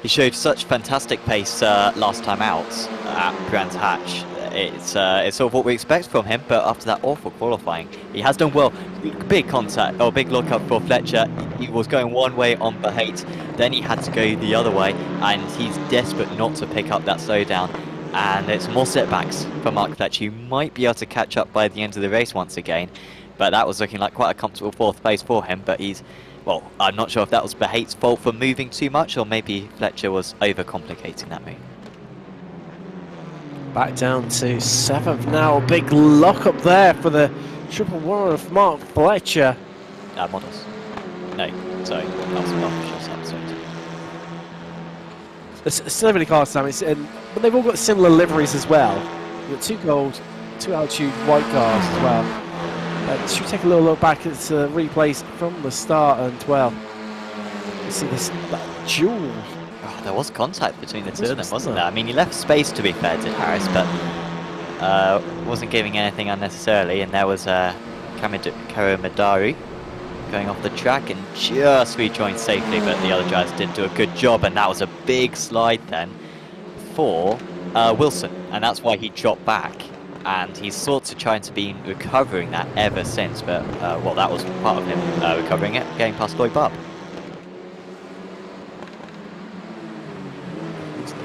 he showed such fantastic pace last time out at Brands Hatch. It's sort of what we expect from him, but after that awful qualifying, he has done well. Big contact, or big lookup for Fletcher. He was going one way on Bahate, then he had to go the other way, and he's desperate not to pick up that slowdown. And it's more setbacks for Mark Fletcher. He might be able to catch up by the end of the race once again, but that was looking like quite a comfortable 4th place for him. But he's, well, I'm not sure if that was Bahate's fault for moving too much, or maybe Fletcher was overcomplicating that move. Back down to 7th now. Big lock up there for the triple one of Mark Fletcher. Models. No, sorry. That's There's so many cars, Sam. But they've all got similar liveries as well. You've got 2 gold, 2 altitude white cars as well. Should we take a little look back at the replays from the start, and well, you see this duel. Oh, there was contact between the two of them, wasn't there? I mean, he left space, to be fair, to Harris, but wasn't giving anything unnecessarily. And there was Karo Madaru going off the track and just rejoined safely, but the other drivers didn't do a good job, and that was a big slide then for Wilson, and that's why he dropped back. And he's sort of trying to be recovering that ever since, but well, that was part of him recovering it, getting past Lloyd Barb.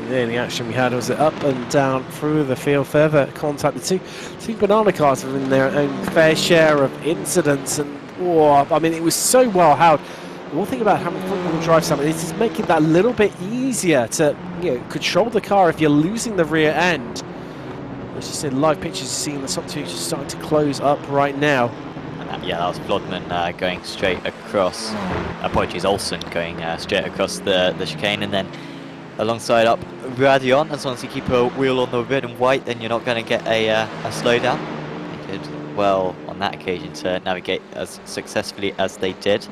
The only action we had was it up and down through the field. Further contact. The two banana cars have in their own fair share of incidents, and I mean, it was so well held. The one thing about having front-wheel drive, Sam, is it's making that a little bit easier to control the car if you're losing the rear end. As you said, live pictures, seeing the top 2 just starting to close up right now. And that was Flodman going straight across. Apologies, Olsen going straight across the chicane, and then alongside up Radion. As long as you keep a wheel on the red and white, then you're not going to get a slowdown. They did well on that occasion to navigate as successfully as they did.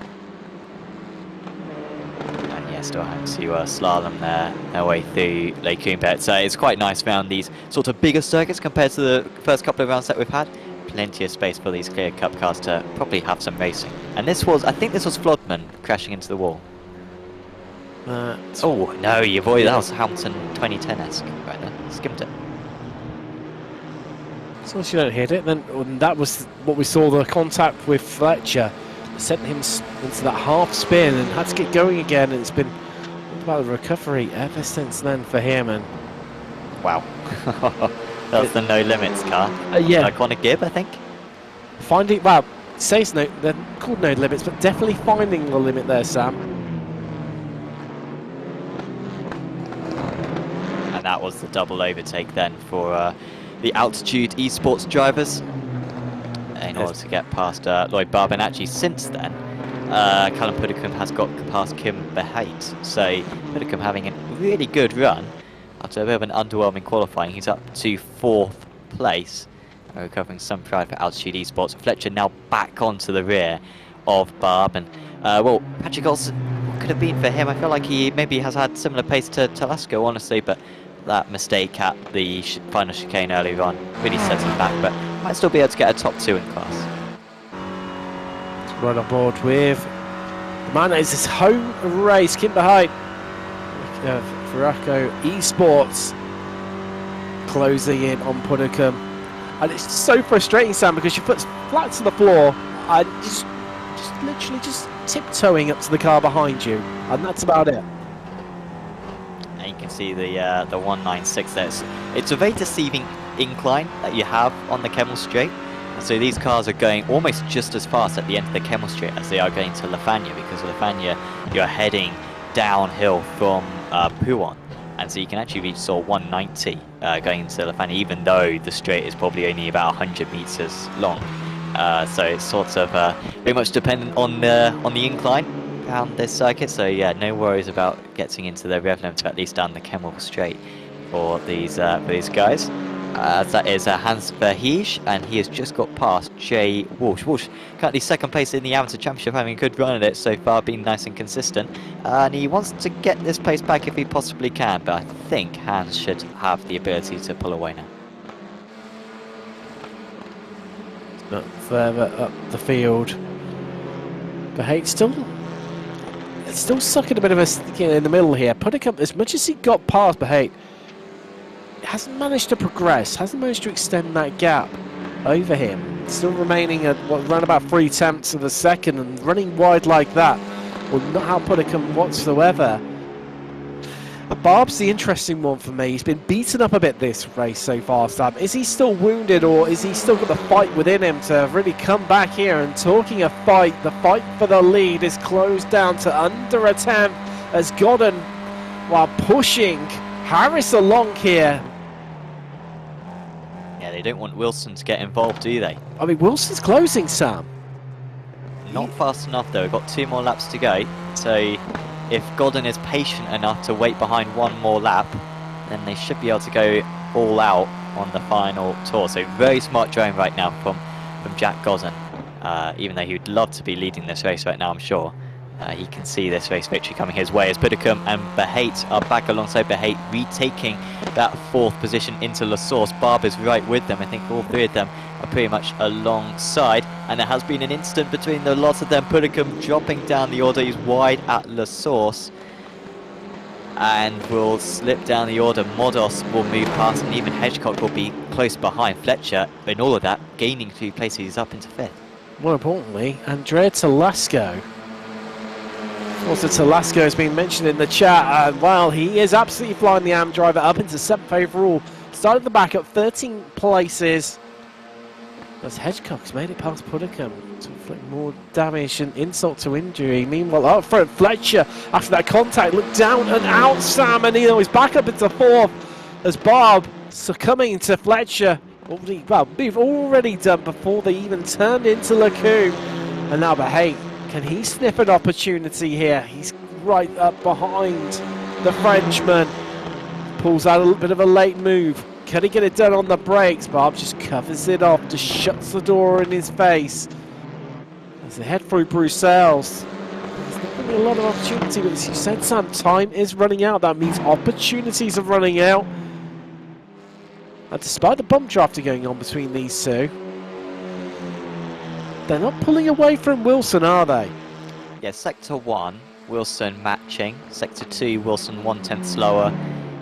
And yeah, still having to slalom their way through Lake Coombe. So it's quite nice around these sort of bigger circuits compared to the first couple of rounds that we've had. Plenty of space for these Clio Cup cars to probably have some racing. And this was, I think this was Flodman crashing into the wall. Oh, no, you avoided that. Was Hamilton 2010-esque right there. Skimmed it. As long as you don't hit it, then that was what we saw, the contact with Fletcher. Sent him into that half spin and had to get going again. And it's been all about the recovery ever since then for him. And wow. That's the No Limits car. Yeah. Iconic Gib, I think. Finding, well, says no, they're called No Limits, but definitely finding the limit there, Sam. And that was the double overtake then for the Altitude esports drivers in order to get past Lloyd Barber. And actually since then, Callum Puddicombe has got past Kim Behait. So Puddicombe having a really good run after a bit of an underwhelming qualifying. He's up to 4th place, recovering some pride for Altitude esports. Fletcher now back onto the rear of Barb. And well, Patrick Olsen, what could have been for him? I feel like he maybe has had similar pace to Lasco, honestly, but that mistake at the final chicane earlier on really sets him back, but might still be able to get a top 2 in class. Right on board with the man that is his home race, Kim Behait. Farraco Esports closing in on Puddicombe. And it's so frustrating, Sam, because your foot's flat to the floor and just literally just tiptoeing up to the car behind you, and that's about it. And you can see the 196 there. It's a very deceiving incline that you have on the Kemmel Straight. And so these cars are going almost just as fast at the end of the Kemmel Straight as they are going to Lafanya, because Lafanya you're heading downhill from Pouon. And so you can actually reach sort of 190 going into Lafanya, even though the straight is probably only about 100 meters long. So it's sort of very much dependent on the incline down this circuit. So yeah, no worries about getting into the rev limiter, at least down the Kemmel Straight for these guys. That is Hans Verheij, and he has just got past Jay Walsh. Walsh currently 2nd place in the Amateur Championship, having a good run at it so far, being nice and consistent. And he wants to get this place back if he possibly can, but I think Hans should have the ability to pull away now. Not further up the field. Behait still stuck in a bit of a in the middle here. Puddicombe, as much as he got past Behait, hasn't managed to progress, hasn't managed to extend that gap over him. Still remaining at around about 3/10 of a second, and running wide like that will not help Puddicombe whatsoever. Barb's the interesting one for me. He's been beaten up a bit this race so far, Sam. Is he still wounded, or is he still got the fight within him to really come back here? And talking of fight, the fight for the lead is closed down to under a tenth as Godden, while pushing Harris along here. Yeah, they don't want Wilson to get involved, do they? I mean, Wilson's closing, Sam. Not fast enough though. We've got 2 more laps to go. So if Godden is patient enough to wait behind 1 more lap, then they should be able to go all out on the final tour. So very smart driving right now from Jack Godden. Even though he would love to be leading this race right now, I'm sure. He can see this race victory coming his way as Puddicombe and Behait are back alongside Behait, retaking that 4th position into La Source. Barb is right with them. I think all 3 of them are pretty much alongside. And there has been an instant between the lot of them. Puddicombe dropping down the order. He's wide at La Source and will slip down the order. Modos will move past, and even Hedgecock will be close behind. Fletcher, in all of that, gaining 2 places. He's up into 5th. More importantly, Andrea Telasco. Also, Telasco has been mentioned in the chat. Well, he is absolutely flying the AM driver up into 7th overall. Started the back up 13 places. As Hedgecock's made it past Puddicombe to inflict more damage and insult to injury. Meanwhile, up front, Fletcher, after that contact, looked down and out, Sam, and he's back up into 4th as Barb succumbing to Fletcher. We've already done before they even turned into Lacombe. And now Behait, can he sniff an opportunity here? He's right up behind the Frenchman. Pulls out a little bit of a late move. Can he get it done on the brakes? Barb just covers it off, just shuts the door in his face. As they head through Bruxelles, there's nothing certainly a lot of opportunity, but as you said, Sam, time is running out. That means opportunities are running out. And despite the bump drafting going on between these two, they're not pulling away from Wilson, are they? Yeah, Sector 1, Wilson matching. Sector 2, Wilson 1/10 slower.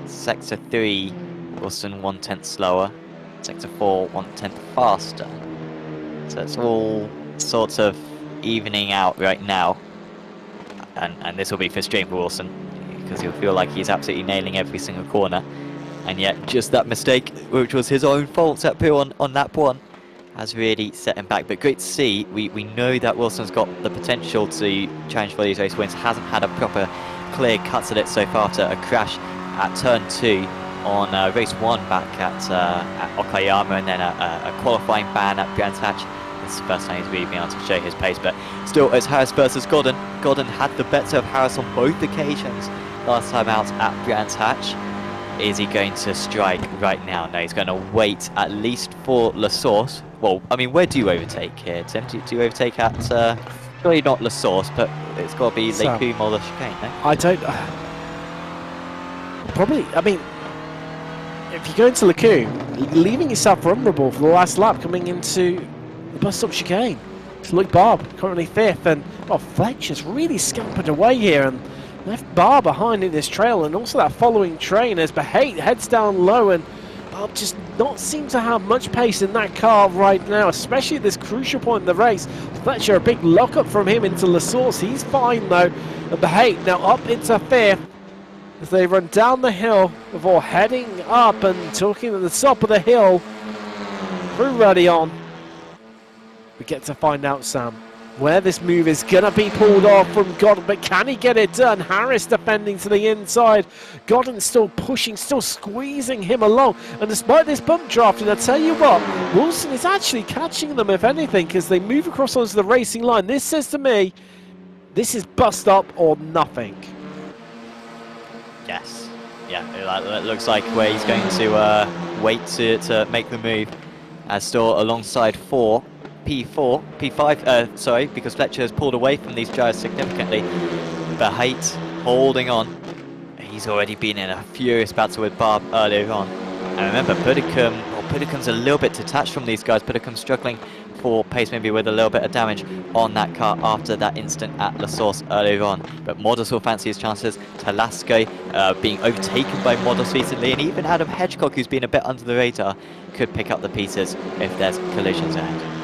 Sector 3, Wilson 1/10 slower. Sector 4, 1/10 faster. So it's all sort of evening out right now. And this will be frustrating for Wilson, because he'll feel like he's absolutely nailing every single corner. And yet, just that mistake, which was his own fault at Peel on lap 1, has really set him back. But great to see, we know that Wilson's got the potential to challenge for these race wins. Hasn't had a proper clear cut at it so far after a crash at turn 2 on race 1 back at Okayama, and then a qualifying ban at Brands Hatch. This is the first time he's really been able to show his pace, but still it's Harris versus Godden. Godden had the better of Harris on both occasions last time out at Brands Hatch. Is he going to strike right now? No, he's going to wait at least for La Source. Well, I mean, where do you overtake here, Tim? Do you overtake at, surely not La Source, but it's got to be Lake or the chicane, no? I don't... probably, I mean, if you go into Lacoon, leaving yourself vulnerable for the last lap coming into the bus stop chicane. It's Luke Barb, currently 5th, and well, Fletcher's really scampered away here and left Barb behind in this trail, and also that following train as Behate heads down low, and Barb just not seem to have much pace in that car right now, especially at this crucial point in the race. Fletcher, a big lock-up from him into La Source. He's fine though, and Behate now up into 5th as they run down the hill before heading up and talking at the top of the hill through Radion. We get to find out, Sam, where this move is going to be pulled off from Godden, but can he get it done? Harris defending to the inside. Godden still pushing, still squeezing him along. And despite this bump drafting, I tell you what, Wilson is actually catching them, if anything, because they move across onto the racing line. This says to me, this is bust up or nothing. Yes. Yeah, it looks like where he's going to wait to make the move. As still alongside 4. P5, sorry, because Fletcher has pulled away from these gyres significantly. Behate holding on. He's already been in a furious battle with Barb earlier on. And remember, Puddicombe's a little bit detached from these guys. Puddicombe struggling for pace, maybe with a little bit of damage on that car after that incident at La Source earlier on. But Modus will fancy his chances. Talasco being overtaken by Modus recently, and even Adam Hedgecock, who's been a bit under the radar, could pick up the pieces if there's collisions ahead.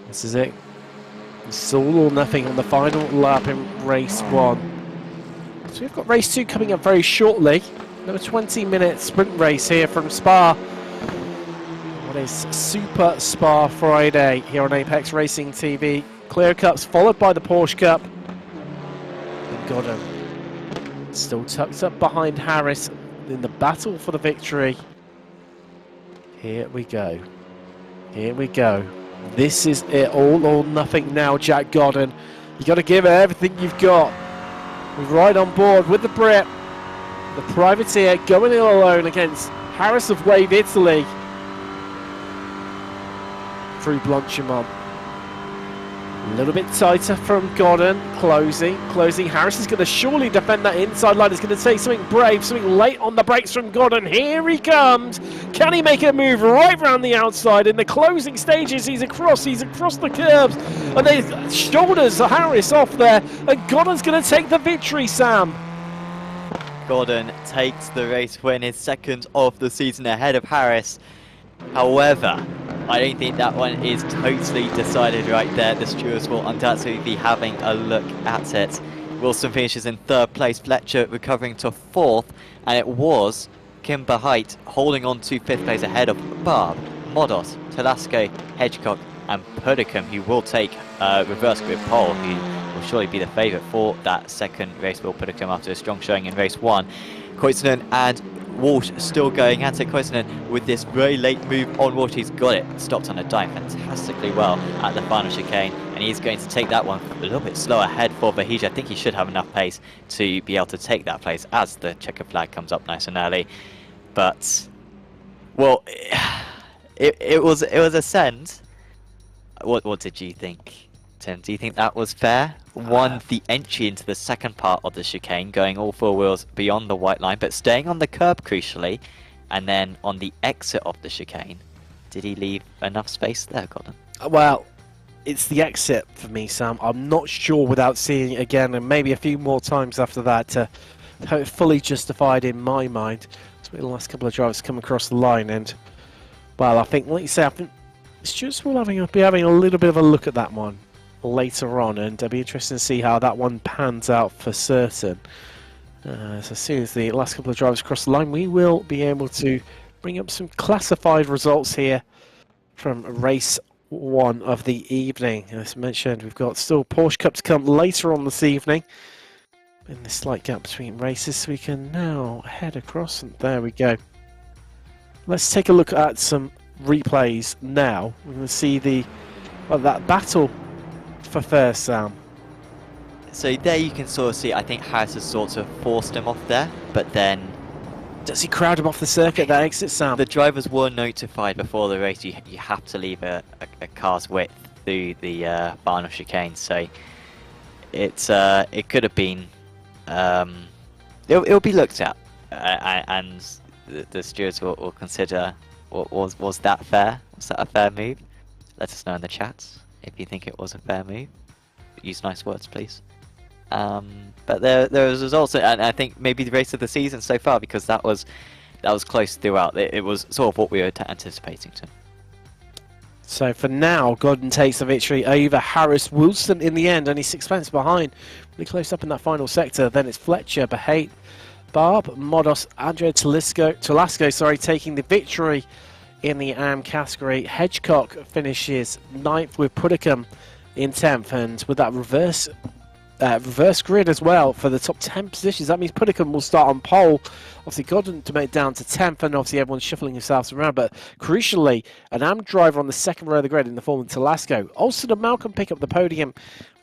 This is it. It's all or nothing on the final lap in race 1. So we've got race 2 coming up very shortly. Another 20-minute sprint race here from Spa. What is Super Spa Friday here on Apex Racing TV. Clio Cups followed by the Porsche Cup. And Godden still tucked up behind Harris in the battle for the victory. Here we go. Here we go. This is it, all or nothing now, Jack Godden. You got to give it everything you've got. We're right on board with the Brit, the privateer, going in alone against Harris of Wave Italy through Blanchimont. A little bit tighter from Godden, closing. Harris is going to surely defend that inside line. It's going to take something brave, something late on the brakes from Godden. Here he comes. Can he make a move right round the outside? In the closing stages, he's across the curbs. And they shoulders Harris off there. And Godden's going to take the victory, Sam. Godden takes the race win, his second of the season ahead of Harris. However, I don't think that one is totally decided right there. The stewards will undoubtedly be having a look at it. Wilson finishes in 3rd place, Fletcher recovering to 4th, and it was Kim Behate holding on to 5th place ahead of Barb, Modos, Talasco, Hedgecock and Puddicombe, who will take reverse grid pole, who will surely be the favourite for that second race. Will Puddicombe after a strong showing in race 1. Koitsinen and Walsh still going at it. Koitsinen with this very late move on Walsh. He's got it stopped on a dime fantastically well at the final chicane, and he's going to take that one a little bit slower ahead for Bahija. I think he should have enough pace to be able to take that place as the checker flag comes up nice and early. But well, it was a send. What did you think, Tim, do you think that was fair? One, the entry into the second part of the chicane, going all four wheels beyond the white line, but staying on the curb crucially, and then on the exit of the chicane, did he leave enough space there, Gordon? Well, it's the exit for me, Sam. I'm not sure without seeing it again, and maybe a few more times after that, to have it fully justified in my mind. So the last couple of drivers come across the line, and well, I think, like you say, I think Stuart's will be having a little bit of a look at that one later on, and it'll be interesting to see how that one pans out for certain. So as soon as the last couple of drivers cross the line, we will be able to bring up some classified results here from race 1 of the evening. As mentioned, we've got still Porsche Cup to come later on this evening. In this slight gap between races, so we can now head across, and there we go. Let's take a look at some replays now. We're going to see that battle for first, Sam. So there you can sort of see, I think Harris has sort of forced him off there, but then... Does he crowd him off the circuit, that exit, Sam? The drivers were notified before the race you have to leave a car's width through the final chicane, so it could have been... it'll be looked at, and the stewards will consider, was that fair? Was that a fair move? Let us know in the chats if you think it was a fair move. Use nice words, please. But there was results, and I think maybe the race of the season so far, because that was close throughout. It was sort of what we were anticipating to. So for now, Gordon takes the victory over Harris. Wilson in the end, only 6 tenths behind. Really close up in that final sector. Then it's Fletcher, Bahate, Barb, Modos, Andrea Talasco, taking the victory in the AM category. Hedgecock finishes 9th with Puddicombe in 10th, and with that reverse grid as well for the top 10 positions. That means Puddicombe will start on pole. Obviously, Gordon to make it down to 10th, and obviously everyone's shuffling themselves around. But crucially, an AM driver on the second row of the grid in the form of Talasco. Olsen and Malcolm pick up the podium,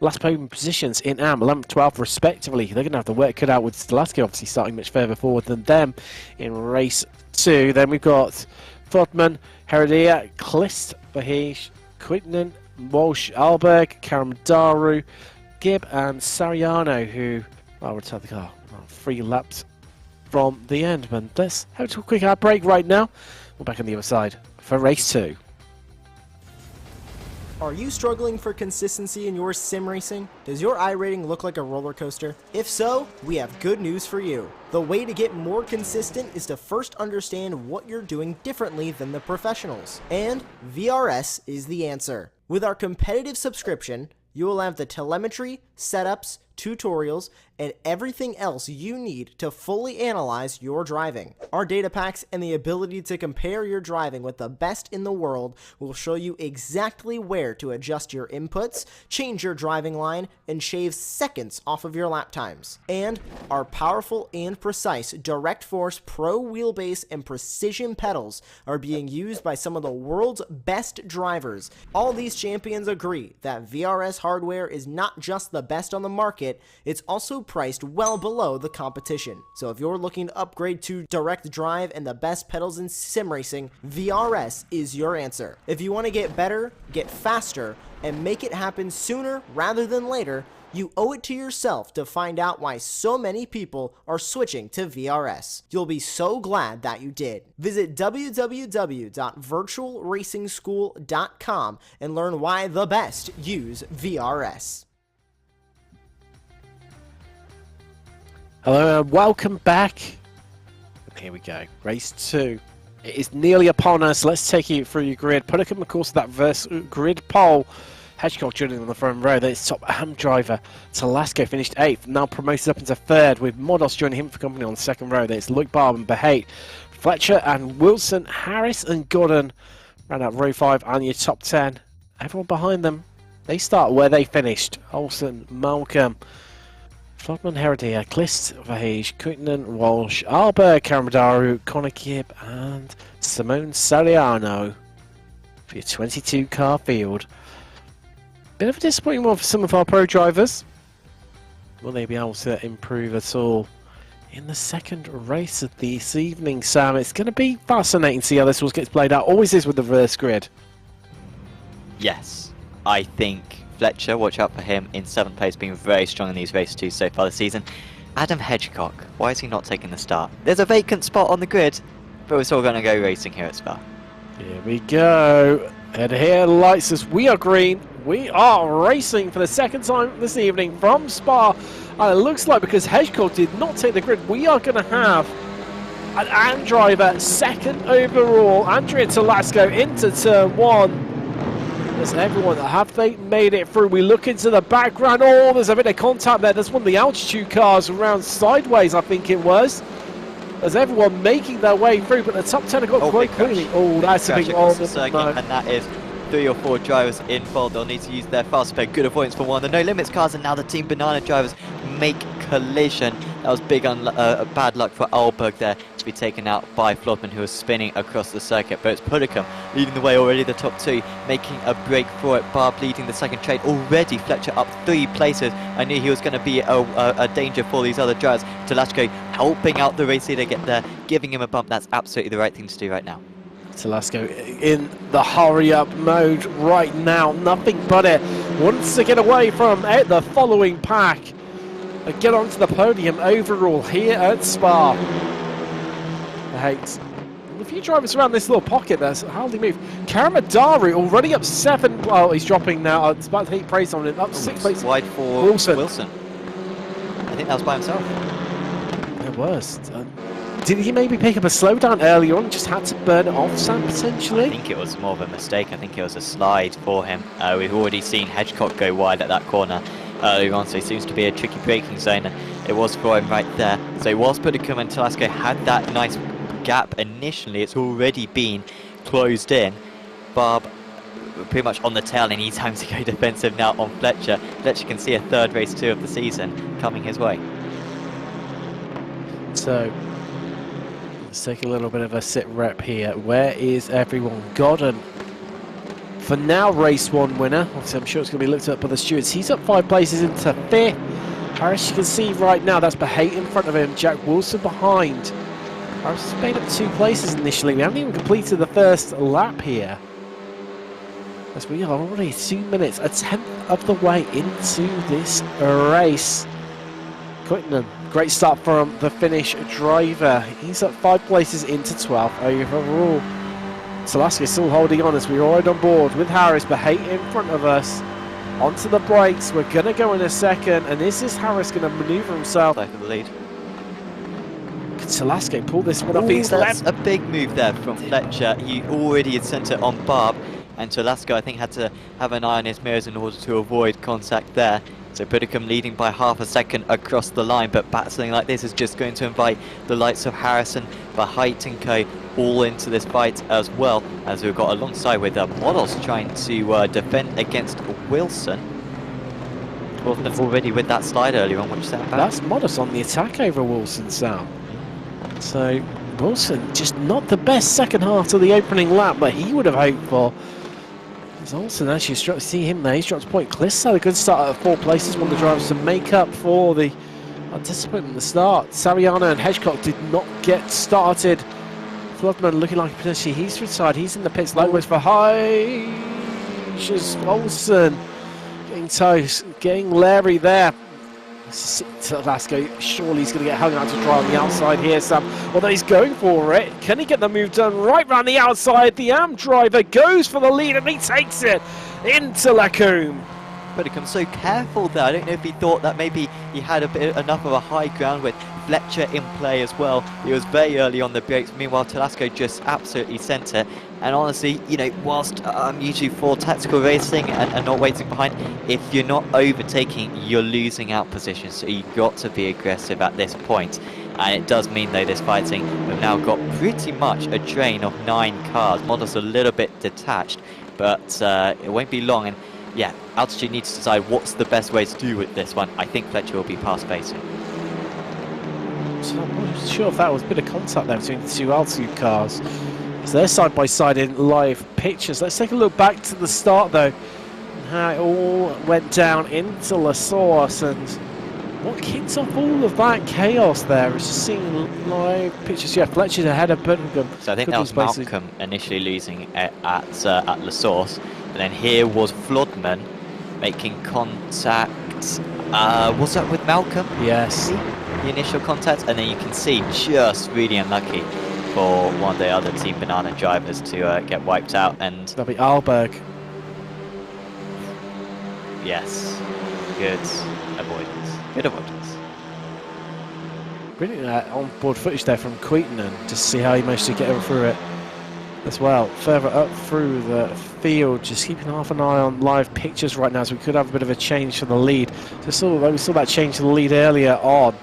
last podium positions in AM, 11th, 12th respectively. They're going to have the work cut out with Talasco obviously starting much further forward than them in race 2. Then we've got Fodman, Heredia, Klist, Bahish, Quinton, Walsh, Alberg, Karamdaru, Gibb and Sariano, who retired the car 3 laps from the end. But let's have a quick ad break right now. We're back on the other side for race 2. Are you struggling for consistency in your sim racing? Does your iRating look like a roller coaster? If so, we have good news for you. The way to get more consistent is to first understand what you're doing differently than the professionals. And VRS is the answer. With our competitive subscription, you will have the telemetry, setups, tutorials, and everything else you need to fully analyze your driving. Our data packs and the ability to compare your driving with the best in the world will show you exactly where to adjust your inputs, change your driving line, and shave seconds off of your lap times. And our powerful and precise Direct Force Pro wheelbase and precision pedals are being used by some of the world's best drivers. All these champions agree that VRS hardware is not just the best on the market, it's also priced well below the competition. So if you're looking to upgrade to direct drive and the best pedals in sim racing, VRS is your answer. If you want to get better, get faster, and make it happen sooner rather than later, you owe it to yourself to find out why so many people are switching to VRS. You'll be so glad that you did. Visit www.virtualracingschool.com and learn why the best use VRS. Hello and welcome back. And here we go, race 2. It is nearly upon us. Let's take you through your grid. Puddicombe, of course, that verse grid pole. Hedgecock joining on the front row. Then it's top AM driver Talasco finished 8th, now promoted up into 3rd with Modos joining him for company on the second row. Then it's Luke Barb and Bahate, Fletcher and Wilson, Harris and Gordon round out row 5 and your top 10. Everyone behind them, they start where they finished. Olsen, Malcolm, Flodman, Heredia, Klist, Vahij, Quinton, Walsh, Alberg, Karamadaru, Connor Gibb and Simone Sariano for your 22 car field. Bit of a disappointing one for some of our pro drivers. Will they be able to improve at all in the second race of this evening, Sam? It's going to be fascinating to see how this all gets played out. Always is with the reverse grid. Yes, I think Fletcher, watch out for him in 7th place, being very strong in these races too so far this season. Adam Hedgecock, why is he not taking the start? There's a vacant spot on the grid, but we're still going to go racing here at Spa. Here we go. And here, lights us. We are green. We are racing for the second time this evening from Spa. And it looks like because Hedgecock did not take the grid, we are going to have an AM driver second overall. Andrea Telasco into turn 1. There's everyone. Have they made it through? We look into the background. Oh, there's a bit of contact there. There's one of the altitude cars around sideways, I think it was. There's everyone making their way through, but the top 10 have got quite clearly. Oh, that's a big across the circuit, and that is 3 or 4 drivers involved. They'll need to use their fast pair. Good avoidance for one of the no limits cars, and now the Team Banana drivers make collision. That was big bad luck for Alberg there to be taken out by Flodman, who was spinning across the circuit. But it's Puddicombe leading the way already, the top 2, making a break for it. Barb leading the second trade already. Fletcher up 3 places. I knew he was going to be a danger for these other drivers. Telasco helping out the race leader get there, giving him a bump. That's absolutely the right thing to do right now. Telasco in the hurry-up mode right now. Nothing but it. Wants to get away from the following pack and get onto the podium overall here at Spa. A few drivers around this little pocket that's hardly moved. Karamadaru already up 7. Well, he's dropping now. It's about to hit praise on it. Up 6 places. Wide for Wilson. I think that was by himself. It was. Did he maybe pick up a slowdown earlier on? Just had to burn it off, Sam, potentially? I think it was more of a mistake. I think it was a slide for him. We've already seen Hedgecock go wide at that corner earlier on, so it seems to be a tricky braking zone, and it was for him right there. So whilst Puddicombe and Telasco had that nice gap initially, it's already been closed in. Barb pretty much on the tail, and he needs time to go defensive now on Fletcher. Fletcher can see a 3rd race 2 of the season coming his way. So let's take a little bit of a sit rep here. Where is everyone? Godden, for now, race 1 winner. Obviously, I'm sure it's going to be looked at by the stewards. He's up 5 places into 5th. Harris, you can see right now, that's Bahate in front of him. Jack Wilson behind. Harris has made up 2 places initially. We haven't even completed the first lap here, as we are already 2 minutes, a 10th of the way into this race. Quinton, great start from the Finnish driver. He's up 5 places into 12th overall. Telasco still holding on as we ride on board with Harris. Bahate in front of us. Onto the brakes. We're going to go in a second, and this is Harris going to manoeuvre himself. Back of the lead. Could Telasco pull this one off? That's a big move there from Fletcher. He already had sent it on Barb, and Telasco, I think, had to have an eye on his mirrors in order to avoid contact there. So Puddicombe leading by half a second across the line, but battling like this is just going to invite the likes of Harrison, Bahate and co all into this fight, as well as we've got alongside with Modos trying to defend against Wilson. Wilson already with that slide earlier on, which set back. That's Modos on the attack over Wilson, Sam. So Wilson just not the best second half to the opening lap that he would have hoped for. Olsen actually struck, see him there, he's dropped point. Cliss had a good start at 4 places, one of the drivers to make up for the disappointment at the start. Sariana and Hedgecock did not get started. Flodman looking like potentially he's retired, he's in the pits, likewise for Olsen getting toast, getting Larry there. Telasco, surely he's going to get hung out to dry on the outside here, Sam. Although he's going for it. Can he get the move done right round the outside? The AM driver goes for the lead and he takes it into Lacombe. But he comes so careful there. I don't know if he thought that maybe he had enough of a high ground with Fletcher in play as well. He was very early on the brakes. Meanwhile, Telasco just absolutely sent it. And honestly, you know, whilst I'm usually for tactical racing and not waiting behind, if you're not overtaking, you're losing out position. So you've got to be aggressive at this point. And it does mean, though, this fighting, we've now got pretty much a train of 9 cars. Model's a little bit detached, but it won't be long. And yeah, Altitude needs to decide what's the best way to do with this one. I think Fletcher will be past facing. So I'm not sure if that was a bit of contact there between the 2 Altitude cars. So they're side by side in live pictures. Let's take a look back to the start though, and how it all went down into La Source, and what kicked off all of that chaos there is just seeing live pictures. Yeah, Fletcher's ahead of Puddicombe. So I think that was Malcolm initially losing at La Source, and then here was Flodman making contact. Was that with Malcolm? Yes. The initial contact, and then you can see just really unlucky for one of the other Team Banana drivers to get wiped out. And That'll be Alberg. yes, good avoidance. Good avoidance. Brilliant on-board footage there from Queaton, to see how he managed to get through it as well. Further up through the field, just keeping half an eye on live pictures right now, so we could have a bit of a change for the lead. We saw that change to the lead earlier on.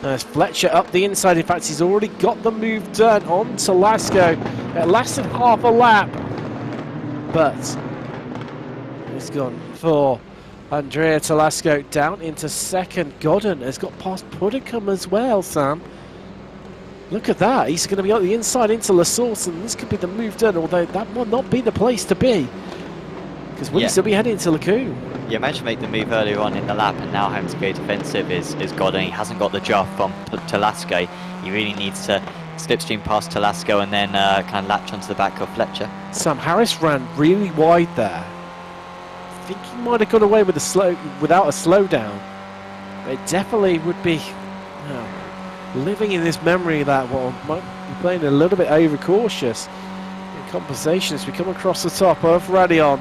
As Fletcher up the inside, in fact he's already got the move done on to Lasco. It lasted half a lap, but it's gone for Andrea Talasco down into second. Godden has got past Puddicombe as well, Sam. Look at that, he's going to be on the inside into LaSource, and this could be the move done, although that will not be the place to be, because we'll still be heading to Lacoon. Yeah, managed to make the move earlier on in the lap, and now having to go defensive is Godden. He hasn't got the draft from Talasco. He really needs to slipstream past Talasco and then kind of latch onto the back of Fletcher. Sam Harris ran really wide there. I think he might have got away with without a slowdown. But it definitely would be living in this memory that might be playing a little bit overcautious in compensation as we come across the top of Radion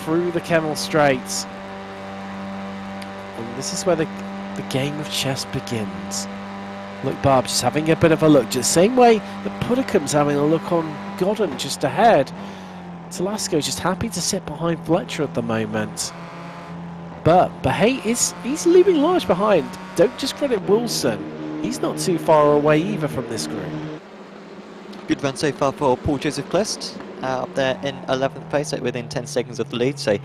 through the Kemmel Straits. And this is where the game of chess begins. Look, Barb just having a bit of a look, just the same way that Puddicombe's having a look on Godden just ahead. Talasco just happy to sit behind Fletcher at the moment. But hey, he's leaving large behind. Don't discredit Wilson. He's not too far away either from this group. Good run so far for Paul Joseph Clist, up there in 11th place, within 10 seconds of the lead. So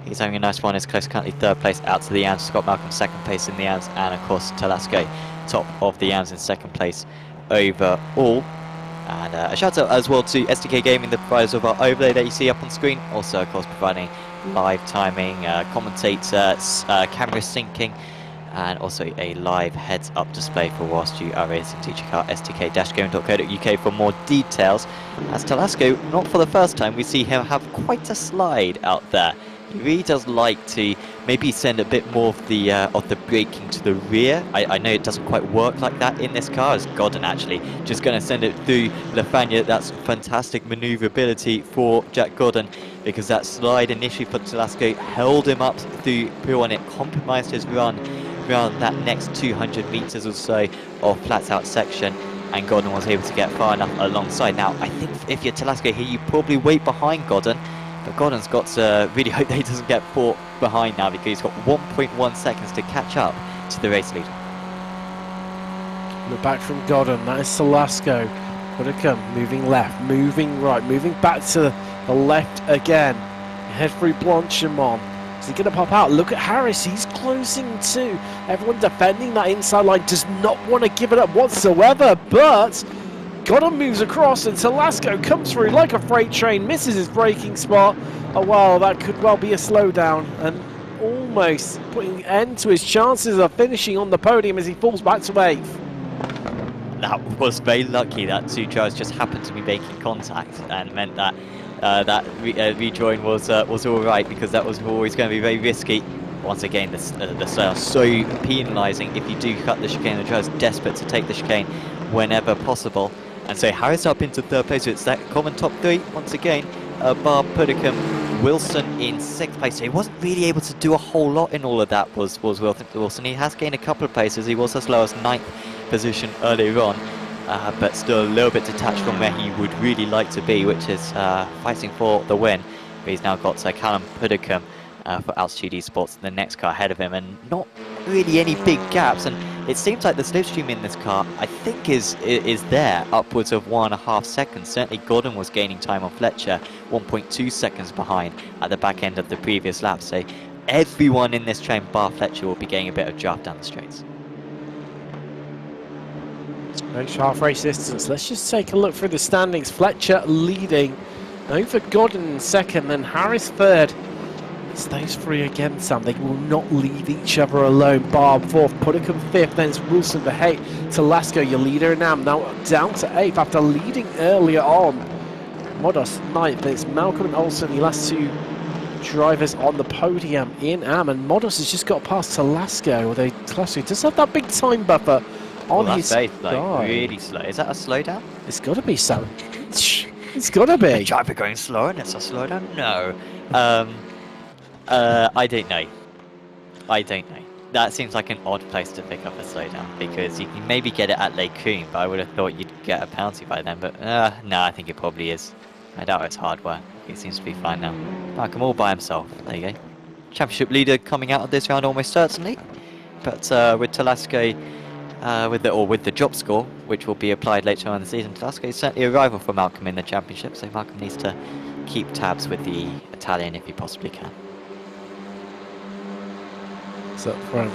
he's having a nice one. His Clist currently 3rd place out to the AMS. Scott Malcolm 2nd place in the AMS, and of course Talasco top of the AMS in 2nd place overall. And a shout out as well to SDK Gaming, the providers of our overlay that you see up on screen. Also, of course, providing live timing, commentators, camera syncing, and also a live heads-up display for whilst you are racing to check out sdk-gaming.co.uk for more details. As Talasco, not for the first time, we see him have quite a slide out there. He really does like to maybe send a bit more of the braking to the rear. I know it doesn't quite work like that in this car, as Godden actually just going to send it through Lafania. That's fantastic manoeuvrability for Jack Godden, because that slide initially for Talasco held him up through Pure, and it compromised his run around that next 200 meters or so of flat out section, and Godden was able to get far enough alongside. Now, I think if you're Talasco here, you probably wait behind Godden, but Godden's got to really hope that he doesn't get caught behind now, because he's got 1.1 seconds to catch up to the race lead. Look back from Godden, that is Talasco. Puddicombe moving left, moving right, moving back to the left again. Head through Blanchimont. Is he going to pop out? Look at Harris, he's closing too. Everyone defending that inside line does not want to give it up whatsoever, but Godden moves across and Talasco comes through like a freight train, misses his braking spot. Oh wow, that could well be a slowdown, and almost putting an end to his chances of finishing on the podium as he falls back to 8th. That was very lucky that two drivers just happened to be making contact, and meant that rejoin was all right, because that was always going to be very risky. Once again, the style so penalising if you do cut the chicane. The driver's desperate to take the chicane whenever possible. And so Harris up into 3rd place. So it's that common top 3 once again. Barb, Puddicombe, Wilson in 6th place. So he wasn't really able to do a whole lot in all of that, was Wilson. He has gained a couple of places. He was as low as 9th position earlier on, but still a little bit detached from where he would really like to be, which is fighting for the win. But he's now got Callum Puddicombe for Altitude Esports, the next car ahead of him, and not really any big gaps. And it seems like the slipstream in this car, I think, is there, upwards of 1.5 seconds. Certainly Godden was gaining time on Fletcher, 1.2 seconds behind at the back end of the previous lap. So everyone in this train, bar Fletcher, will be getting a bit of draft down the straights. Next half race distance. Let's just take a look through the standings. Fletcher leading over Godden in 2nd, then Harris 3rd. It's those 3 again, Sam. They will not leave each other alone. Barb 4th, Puddicombe 5th, then it's Wilson for Hay. Talasco, your leader now down to 8th after leading earlier on. Modos 9th, then it's Malcolm and Olsen, the last 2 drivers on the podium in AM, and Modos has just got past Telasco, although Telasco does have that big time buffer on his very slow, guy. really slow. Is that a slowdown? It's got to be so. It's got to be. Driver going slower and it's a slowdown? No. I don't know. I don't know. That seems like an odd place to pick up a slowdown, because you can maybe get it at Lake Coombe, but I would have thought you'd get a penalty by then. But no, I think it probably is. I doubt it's hard work. He seems to be fine now. Malcolm all by himself. There you go. Championship leader coming out of this round almost certainly. But with Telasco, with the job score, which will be applied later on in the season, Telasco is certainly a rival for Malcolm in the championship. So Malcolm needs to keep tabs with the Italian if he possibly can. So up front.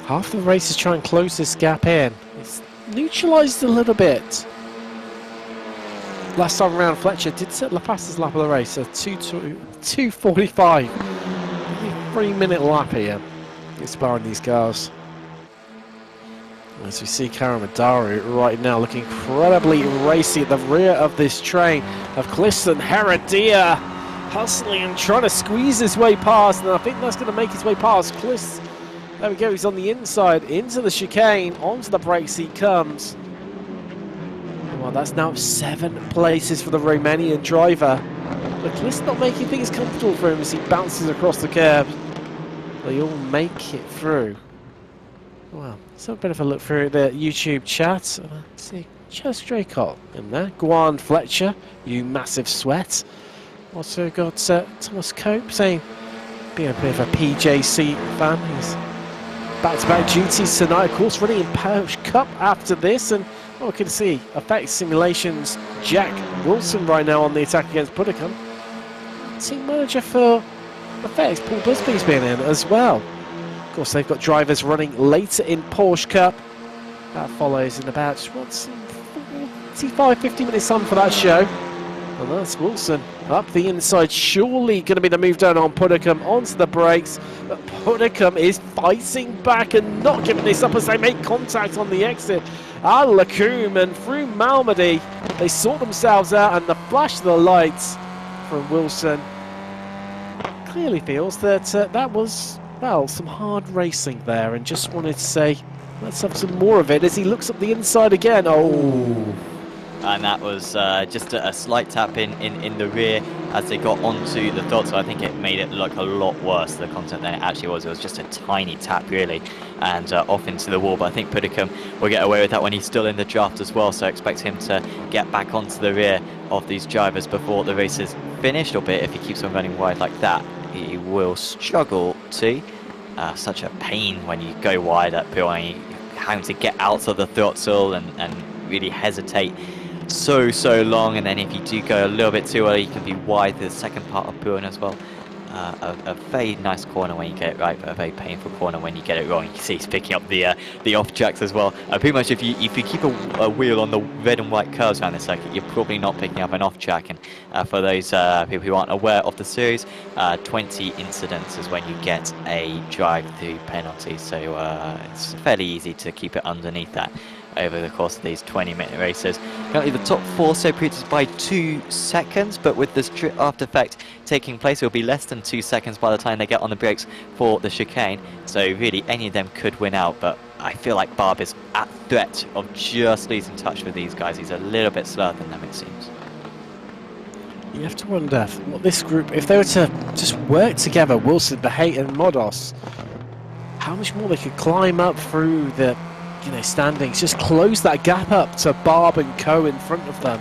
Half the race is trying to close this gap in. It's neutralised a little bit. Last time around, Fletcher did set the fastest lap of the race, so 2:45. 3-minute lap here. Inspiring these cars. As we see Karamadaru right now looking incredibly racy at the rear of this train of Clifton Heredia, hustling and trying to squeeze his way past, and I think that's going to make his way past Cliss. There we go, he's on the inside, into the chicane, onto the brakes he comes. Well, that's now 7 places for the Romanian driver. But Cliss not making things comfortable for him as he bounces across the curb. They all make it through. Well, let's have a bit of a look through the YouTube chat. Let's see, Chas Draycott in there. Guan Fletcher, you massive sweat. Also got Thomas Cope saying, being a bit of a PJC fan, he's back-to-back duties tonight, of course, running in Porsche Cup after this, and we can see Effect Simulations Jack Wilson right now on the attack against Puddicombe. Team manager for Effects, Paul Busby's been in as well. Of course, they've got drivers running later in Porsche Cup. That follows in about 45-50 minutes on for that show. And that's Wilson up the inside, surely going to be the move down on Puddicombe onto the brakes, but Puddicombe is fighting back and not giving this up as they make contact on the exit. Al-Lakoum and through Malmedy, they sort themselves out, and the flash of the lights from Wilson clearly feels that that was, well, some hard racing there, and just wanted to say, let's have some more of it as he looks up the inside again. Oh. And that was just a slight tap in the rear as they got onto the throttle. I think it made it look a lot worse, the content than it actually was. It was just a tiny tap, really, and off into the wall. But I think Puddicombe will get away with that when he's still in the draft as well. So I expect him to get back onto the rear of these drivers before the race is finished. Albeit if he keeps on running wide like that, he will struggle to. Such a pain when you go wide at Pironi, having to get out of the throttle and really hesitate so long, and then if you do go a little bit too early, you can be wide the second part of Puron as well. A very nice corner when you get it right, but a very painful corner when you get it wrong. You can see he's picking up the off tracks as well. Pretty much if you keep a wheel on the red and white curves around the circuit, you're probably not picking up an off track. And for those people who aren't aware of the series, 20 incidents is when you get a drive-through penalty. So it's fairly easy to keep it underneath that over the course of these 20-minute races. Currently the top 4 separated by 2 seconds, but with this after effect taking place, it will be less than 2 seconds by the time they get on the brakes for the chicane. So really any of them could win out, but I feel like Barb is at threat of just losing touch with these guys. He's a little bit slower than them, it seems. You have to wonder what this group, if they were to just work together, Wilson, Bahate and Modos, how much more they could climb up through the standings, just close that gap up to Barb and Co in front of them,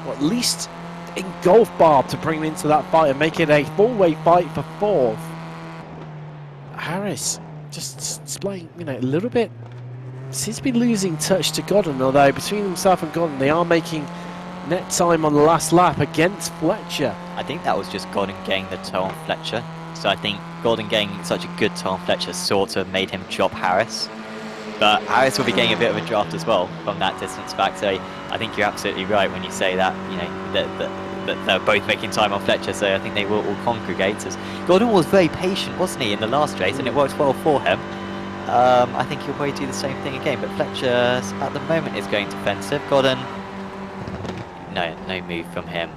or at least engulf Barb to bring him into that fight and make it a four-way fight for 4th. Harris just displaying, a little bit, seems to be losing touch to Godden, although between himself and Godden they are making net time on the last lap against Fletcher. I think that was just Gordon getting the toe on Fletcher, so I think Gordon getting such a good toe on Fletcher sort of made him drop Harris. But Harris will be getting a bit of a draft as well from that distance back. So I think you're absolutely right when you say that, that they're both making time on Fletcher. So I think they will all congregate. As Gordon was very patient, wasn't he, in the last race, and it worked well for him. I think he'll probably do the same thing again. But Fletcher, at the moment, is going defensive. Gordon, no move from him.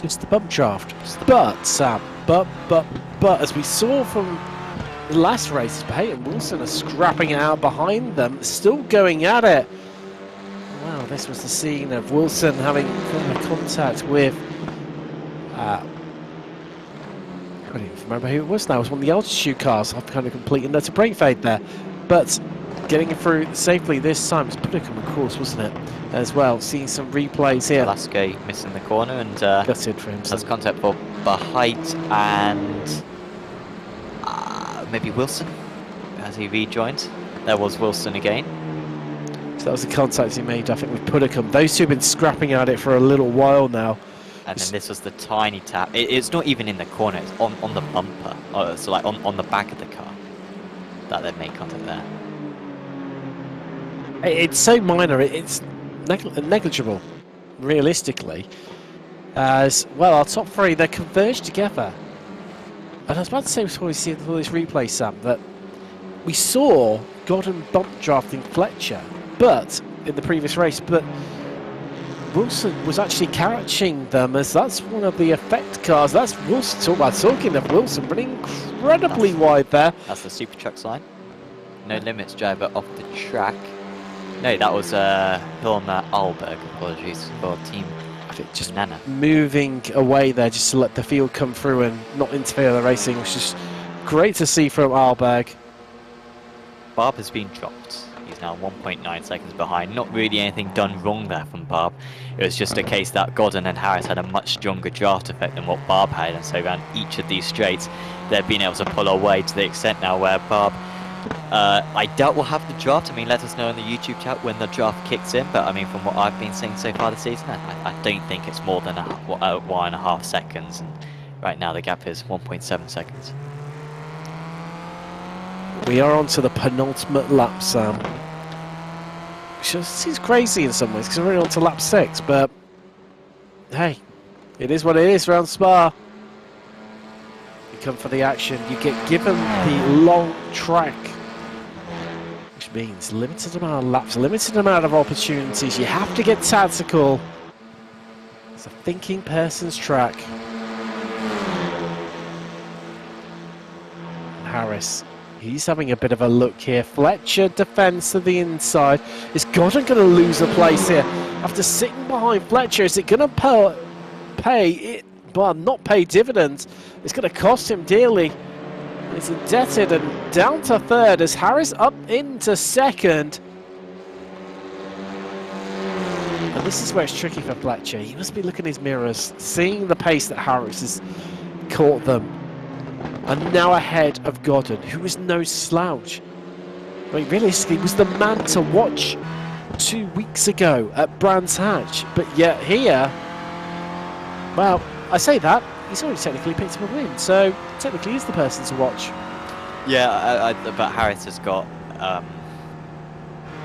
Just the bump draft. But, Sam, but, as we saw from the last race, Pate and Wilson are scrapping it out behind them, still going at it. Wow, this was the scene of Wilson having contact with... I don't even remember who it was now. It was one of the altitude cars. I've kind of completed a brake fade there. But getting it through safely this time. It's Puddicombe, of course, wasn't it? As well. Seeing some replays here. Velasco missing the corner and gutted for him. has contact for Bahait and maybe Wilson as he rejoined. There was Wilson again. So that was the contact he made, I think, with Puddicombe. Those two have been scrapping at it for a little while now. And then this was the tiny tap. It's not even in the corner, it's on the bumper. So like on the back of the car that they've made contact there. It's so minor, it's negligible, realistically. As well, our top three, they're converged together. And I was about to say before we see all this replay, Sam, that we saw Godden bump drafting Fletcher, but in the previous race, but Wilson was actually catching them, as that's one of the effect cars. That's Wilson. Talking of Wilson, running incredibly wide there. That's the Super Trucks line. No limits driver off the track. No, that was Hilma Alberg. Apologies for team. I think just Nana moving away there just to let the field come through and not interfere with the racing, which is great to see from Alberg. Barb has been dropped. He's now 1.9 seconds behind. Not really anything done wrong there from Barb. It was just a case that Godden and Harris had a much stronger draft effect than what Barb had, and so around each of these straights they've been able to pull away to the extent now where Barb, I doubt we'll have the draft. I mean, let us know in the YouTube chat when the draft kicks in, but I mean, from what I've been seeing so far this season, I don't think it's more than 1.5 seconds, and right now the gap is 1.7 seconds. We are on to the penultimate lap, Sam. Which seems crazy in some ways, because we're on to lap 6, but hey, it is what it is around Spa. You come for the action, you get given the long track, which means limited amount of laps, limited amount of opportunities. You have to get tactical. It's a thinking person's track. Harris. He's having a bit of a look here. Fletcher defends to the inside. Is Godden going to lose a place here? After sitting behind Fletcher, is it going to pay it? Well, not pay dividends. It's going to cost him dearly. He's indebted and down to third as Harris up into second. And this is where it's tricky for Fletcher. He must be looking at his mirrors, seeing the pace that Harris has caught them. And now ahead of Godden, who is no slouch. I mean, realistically, was the man to watch 2 weeks ago at Brands Hatch. But yet here, well, I say that, he's already technically picked up a win, so technically he's the person to watch. Yeah, but Harris has got,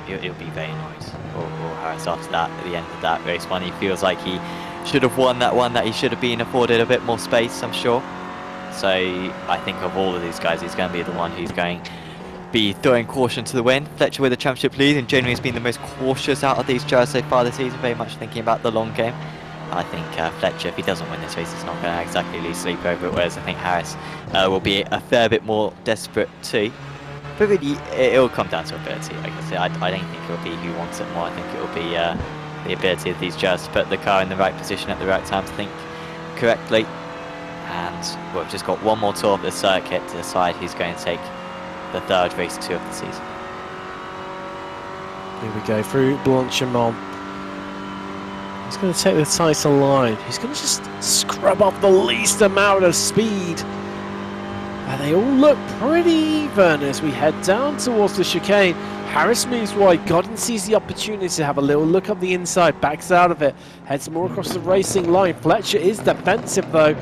he'll be very annoyed, or Harris after that, at the end of that race one. He feels like he should have won that one, that he should have been afforded a bit more space, I'm sure. So I think of all of these guys, he's going to be the one who's going to be throwing caution to the wind. Fletcher with the championship lead, and generally has been the most cautious out of these drivers so far this season, very much thinking about the long game. I think Fletcher, if he doesn't win this race, he's not going to exactly lose sleep over it, whereas I think Harris will be a fair bit more desperate too. But really, it'll come down to ability. Like I say, I don't think it'll be who wants it more. I think it'll be the ability of these drivers to put the car in the right position at the right time to think correctly. And we've just got one more tour of the circuit to decide who's going to take the third race 2 of the season. Here we go through Blanchimont. He's going to take the title line. He's going to just scrub off the least amount of speed. And they all look pretty even as we head down towards the chicane. Harris moves wide. Godden sees the opportunity to have a little look up the inside, backs out of it, heads more across the racing line. Fletcher is defensive though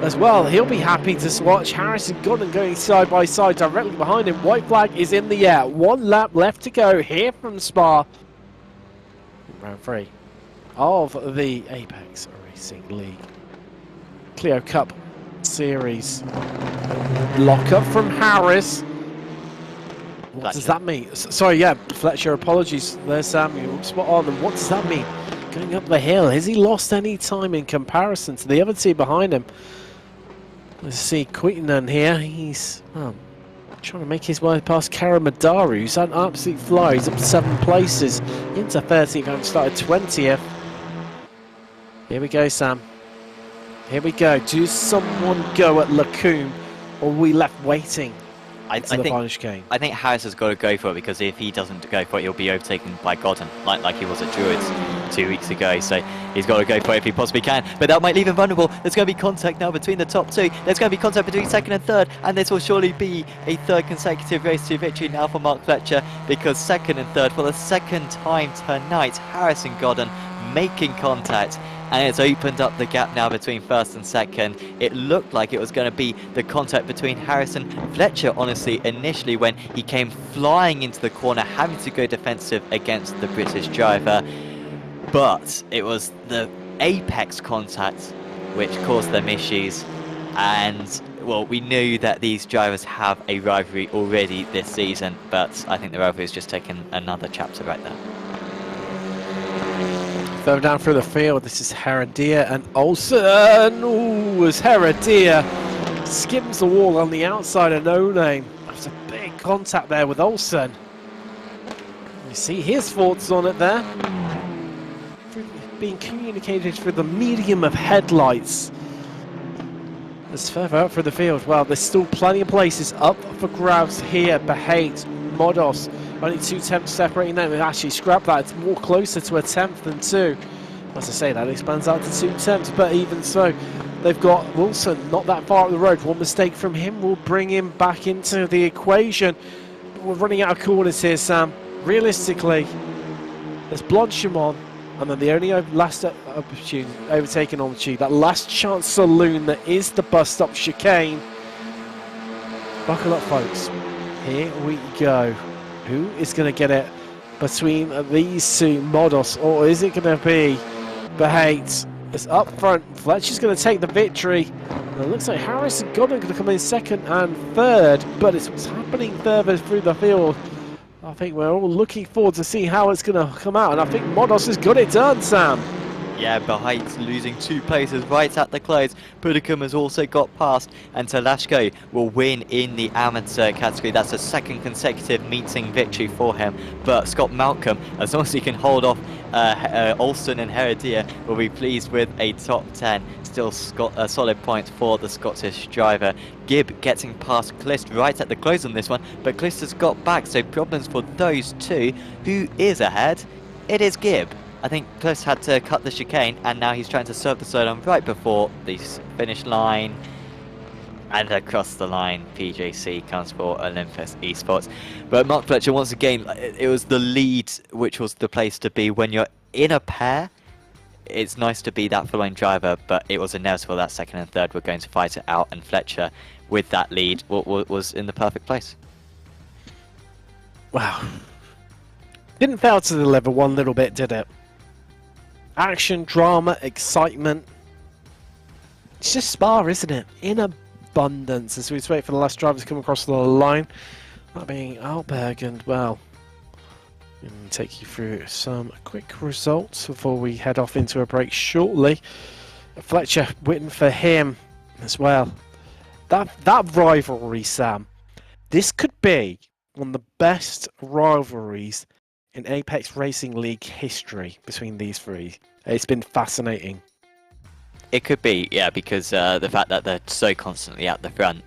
as well. He'll be happy to watch Harris and Godden going side by side directly behind him. White flag is in the air. 1 lap left to go here from Spa. Round 3 of the Apex Racing League Clio Cup Series. Lock up from Harris. What does that mean? Sorry, yeah, Fletcher, apologies there, Sam. You're spot on. And what does that mean? going up the hill. Has he lost any time in comparison to the other two behind him? Let's see Queenan here. He's trying to make his way past Karamadaru, who's had an absolute fly. He's up 7 places into 13th and started 20th. Here we go, Sam. Here we go. Does someone go at Lacombe, or are we left waiting? I think Harris has got to go for it, because if he doesn't go for it, he'll be overtaken by Godden, like he was at Druids 2 weeks ago. So he's got to go for it if he possibly can. But that might leave him vulnerable. There's going to be contact now between the top 2. There's going to be contact between 2nd and 3rd, and this will surely be a 3rd consecutive race to victory now for Mark Fletcher, because 2nd and 3rd for the 2nd time tonight, Harris and Godden making contact. And it's opened up the gap now between 1st and 2nd. It looked like it was going to be the contact between Harris and Fletcher, honestly, initially, when he came flying into the corner, having to go defensive against the British driver. But it was the apex contact which caused them issues. And, well, we knew that these drivers have a rivalry already this season, but I think the rivalry has just taken another chapter right there. Further down through the field, this is Heredia and Olsen. Ooh, as Heredia skims the wall on the outside of No Name. That's a big contact there with Olsen. You see his thoughts on it there. Being communicated through the medium of headlights. As further up through the field, well, there's still plenty of places up for grabs here. Behate, Modos. Only 2 tenths separating them. They've actually scrapped that. It's more closer to a 10th than 2. As I say, that expands out to 2 tenths, but even so, they've got Wilson not that far up the road. One mistake from him will bring him back into the equation. We're running out of corners here, Sam. Realistically, there's Blanchimont, and then the only last opportunity, overtaken opportunity, that last chance saloon that is the bus stop chicane. Buckle up, folks. Here we go. Who is going to get it between these two Modos, or is it going to be Behate? It's up front. Fletcher's going to take the victory. And it looks like Harris and Godden going to come in 2nd and 3rd, but it's what's happening further through the field. I think we're all looking forward to see how it's going to come out, and I think Modos has got it done, Sam. Yeah, Behate's losing 2 places right at the close. Pudikum has also got past, and Telashko will win in the amateur category. That's a 2nd consecutive meeting victory for him. But Scott Malcolm, as long as he can hold off Olsen and Heredia, will be pleased with a top 10. Still a solid point for the Scottish driver. Gibb getting past Clist right at the close on this one, but Clist has got back, so problems for those two. Who is ahead? It is Gibb. I think Clist had to cut the chicane, and now he's trying to serve the slowdown right before the finish line. And across the line, PJC comes for Olympus Esports. But Mark Fletcher, once again, it was the lead which was the place to be. When you're in a pair, it's nice to be that full-line driver, but it was inevitable that 2nd and 3rd were going to fight it out, and Fletcher, with that lead, was in the perfect place. Wow. Didn't fail to deliver one little bit, did it? Action, drama, excitement. It's just Spa, isn't it? In abundance, as we wait for the last driver to come across the line. That being Alberg, and well, I'm going to take you through some quick results before we head off into a break shortly. Fletcher waiting for him as well. That rivalry, Sam, this could be one of the best rivalries in Apex Racing League history between these three. It's been fascinating. It could be, yeah, because the fact that they're so constantly at the front.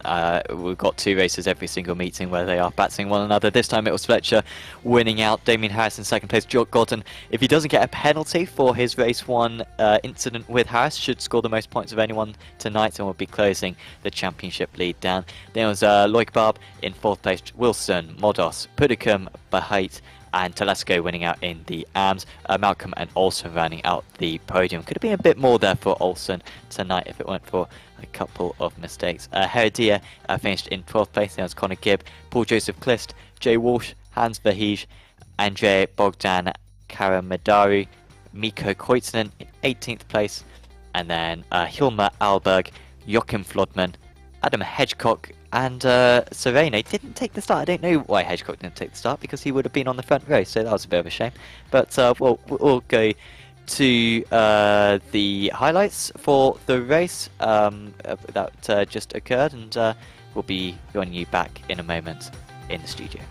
We've got 2 races every single meeting where they are battling one another. This time it was Fletcher winning out, Damien Harris in 2nd place. Jock Godden, if he doesn't get a penalty for his race 1 incident with Harris, should score the most points of anyone tonight and will be closing the championship lead down. There was Loic Barb in 4th place, Wilson, Modos, Pudikum, Behate, and Telesco winning out in the AMS. Malcolm and Olsen rounding out the podium. Could have been a bit more there for Olsen tonight if it weren't for a couple of mistakes. Heredia finished in 12th place. There was Connor Gibb, Paul Joseph Clist, Jay Walsh, Hans Verheij, Andrei Bogdan Karamadaru, Mikko Koitsinen in 18th place, and then Hilmar Alberg, Joachim Flodman, Adam Hedgecock, and Serene didn't take the start. I don't know why Hedgecock didn't take the start, because he would have been on the front row, so that was a bit of a shame. But we'll go to the highlights for the race that just occurred, and we'll be joining you back in a moment in the studio.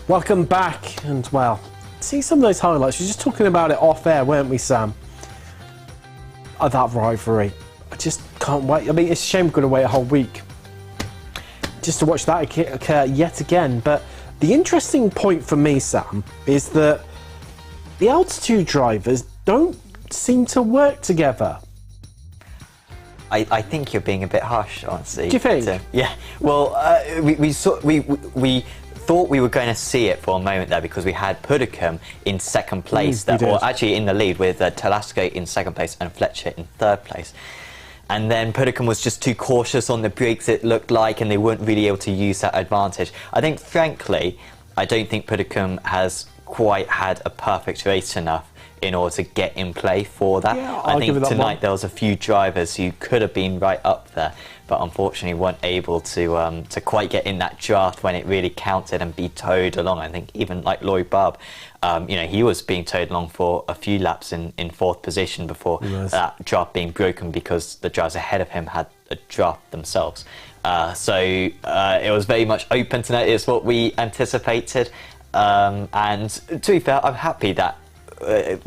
Welcome back, and well, see some of those highlights. We were just talking about it off air, weren't we, Sam? That rivalry. I just can't wait. I mean, it's a shame we're going to wait a whole week just to watch that occur yet again. But the interesting point for me, Sam, is that the altitude drivers don't seem to work together. I think you're being a bit harsh, honestly. Do you think? Yeah. Well, we thought we were going to see it for a moment there because we had Puddicombe in second place, or actually in the lead, with Telasco in second place and Fletcher in third place. And then Puddicombe was just too cautious on the brakes, it looked like, and they weren't really able to use that advantage. I think, frankly, I don't think Puddicombe has quite had a perfect race enough in order to get in play for that. Yeah, I think tonight there was a few drivers who could have been right up there, but unfortunately weren't able to quite get in that draft when it really counted and be towed along. I think even like Lloyd Barb, he was being towed along for a few laps in fourth position before that draft being broken because the drivers ahead of him had a draft themselves. So it was very much open tonight. It's what we anticipated. And to be fair, I'm happy that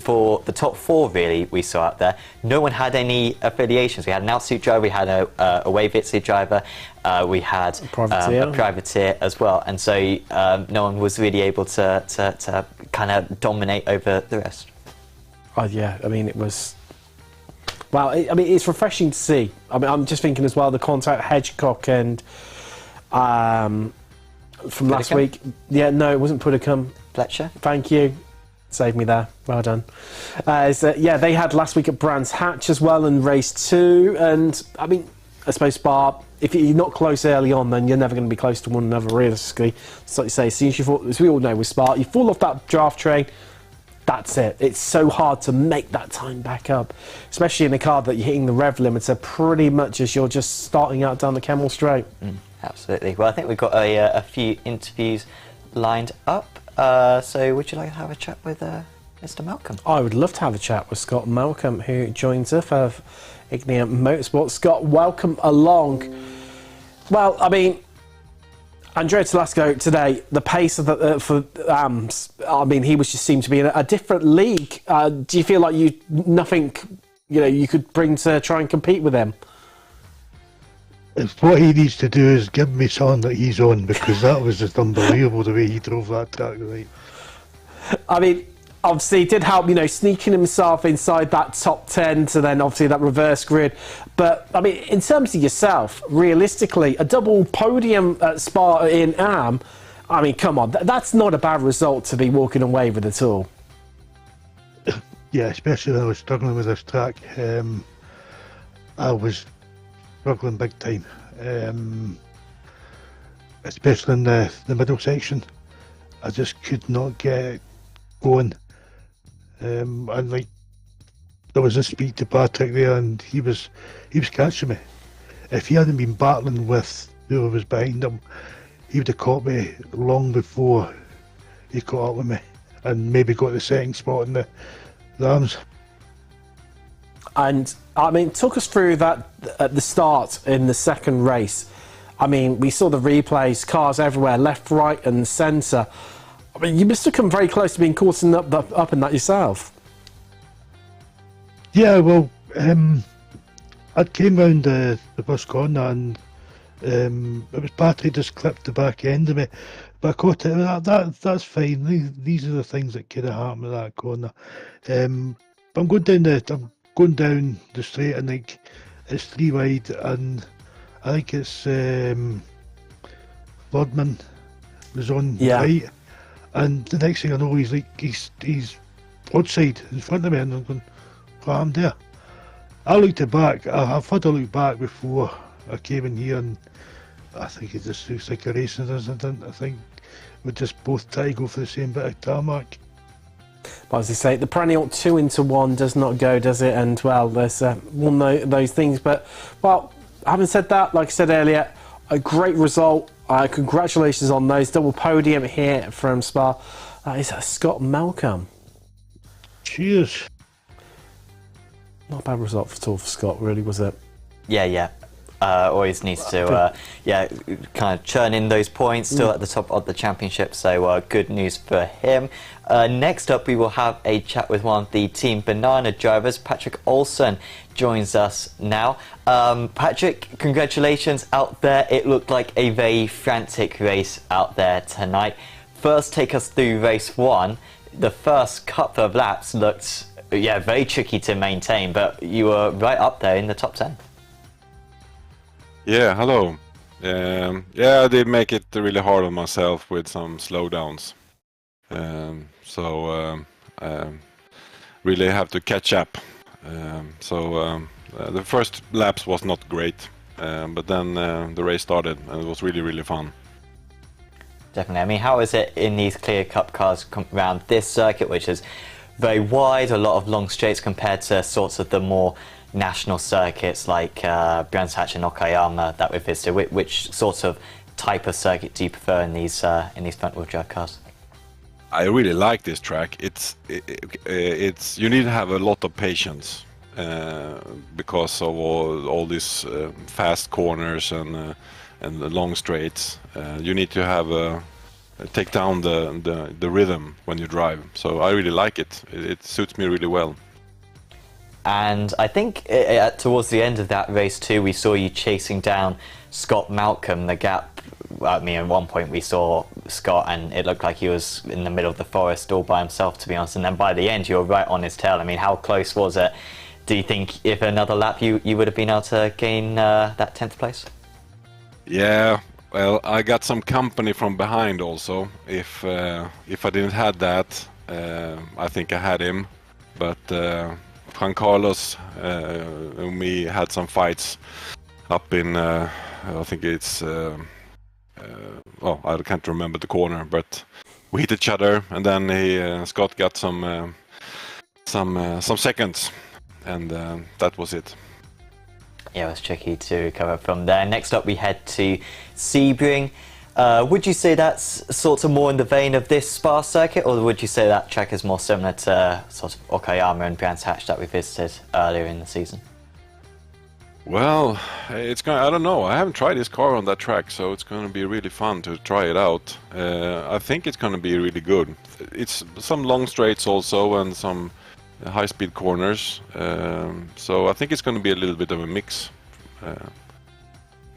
for the top four, really, we saw out there, no one had any affiliations. We had an altitude driver, we had a Wavitsi driver, we had a privateer as well, and so no one was really able to kind of dominate over the rest. Oh yeah, I mean it was. Well, it's refreshing to see. I mean, I'm just thinking as well the contact Hedgecock and from last week. Yeah, no, it wasn't Puddicombe. Fletcher. Thank you. Saved me there. Well done. Yeah, they had last week at Brands Hatch as well in race 2. And, I mean, I suppose Spa, if you're not close early on, then you're never going to be close to one another, realistically. So, like you say, as soon as you fall, as we all know with Spa, you fall off that draft train, that's it. It's so hard to make that time back up, especially in a car that you're hitting the rev limiter pretty much as you're just starting out down the Kemmel Straight. Absolutely. Well, I think we've got a few interviews lined up. So would you like to have a chat with Mr. Malcolm? I would love to have a chat with Scott Malcolm, who joins us of Ignia Motorsport. Scott, welcome along. Well, I mean, Andrea Telasco today, the pace of for I mean, he was just seemed to be in a different league. Do you feel like you could bring to try and compete with him? If what he needs to do is give me something that he's on, because that was just unbelievable the way he drove that track tonight. I mean, obviously it did help, you know, sneaking himself inside that top 10 to then obviously that reverse grid. But, I mean, in terms of yourself, realistically, a double podium at Spa in Am, I mean, come on, that's not a bad result to be walking away with at all. Yeah, especially when I was struggling with this track. I was struggling big time, especially in the middle section. I just could not get it going. And like, there was a speed to Patrick there, and he was catching me. If he hadn't been battling with whoever was behind him, he would have caught me long before he caught up with me, and maybe got the second spot in the arms. And I mean, talk us through that at the start in the second race. I mean, we saw the replays, cars everywhere, left, right, and centre. I mean, you must have come very close to being caught up in that yourself. Yeah, well, I came round the first corner, and it was Patrick just clipped the back end of me, but I caught it. That's fine. These are the things that could have happened in that corner. But I'm going down the straight, and like it's 3 wide, and I think it's Rodman was on right, and the next thing I know, he's broadside in front of me, and I'm going, oh, I'm there. I looked it back. I've had a look back before I came in here, and I think it just looks like a racing incident. I think we just both try to go for the same bit of tarmac. But as you say, the perennial 2-into-1 does not go, does it? And well, there's one of those things. But well, having said that, like I said earlier, a great result. Congratulations on those double podium here from Spa. That is Scott Malcolm. Cheers. Not a bad result at all for Scott, really, was it? Yeah. Always needs to, kind of churn in those points, still at the top of the championship, so good news for him. Next up, we will have a chat with one of the Team Banana drivers. Patrick Olsen joins us now. Patrick, congratulations out there. It looked like a very frantic race out there tonight. First, take us through race 1. The first couple of laps looked, very tricky to maintain, but you were right up there in the top 10. Yeah, hello. I did make it really hard on myself with some slowdowns. Really have to catch up. The first laps was not great, but then the race started, and it was really, really fun. Definitely. I mean, how is it in these Clio Cup cars around this circuit, which is very wide, a lot of long straights compared to sorts of the more national circuits like Brands Hatch and Okayama that we've visited? Which sort of type of circuit do you prefer in these front-wheel drive cars? I really like this track. It's you need to have a lot of patience because of all these fast corners and the long straights. You need to have take down the rhythm when you drive. So I really like it. It suits me really well. And I think towards the end of that race too, we saw you chasing down Scott Malcolm. The gap, I mean, at one point we saw Scott and it looked like he was in the middle of the forest all by himself, to be honest. And then by the end, you were right on his tail. I mean, how close was it? Do you think if another lap you would have been able to gain that 10th place? Yeah, well, I got some company from behind also. If I didn't have that, I think I had him. But Juan Carlos and me had some fights up in, I think it's, I can't remember the corner, but we hit each other, and then Scott got some seconds, and that was it. Yeah, it was tricky to recover from there. Next up, we head to Sebring. Would you say that's sort of more in the vein of this Spa circuit, or would you say that track is more similar to sort of Okayama and Brands Hatch that we visited earlier in the season? Well, I don't know. I haven't tried this car on that track, so it's going to be really fun to try it out. I think it's going to be really good. It's some long straights also and some high-speed corners. So I think it's going to be a little bit of a mix.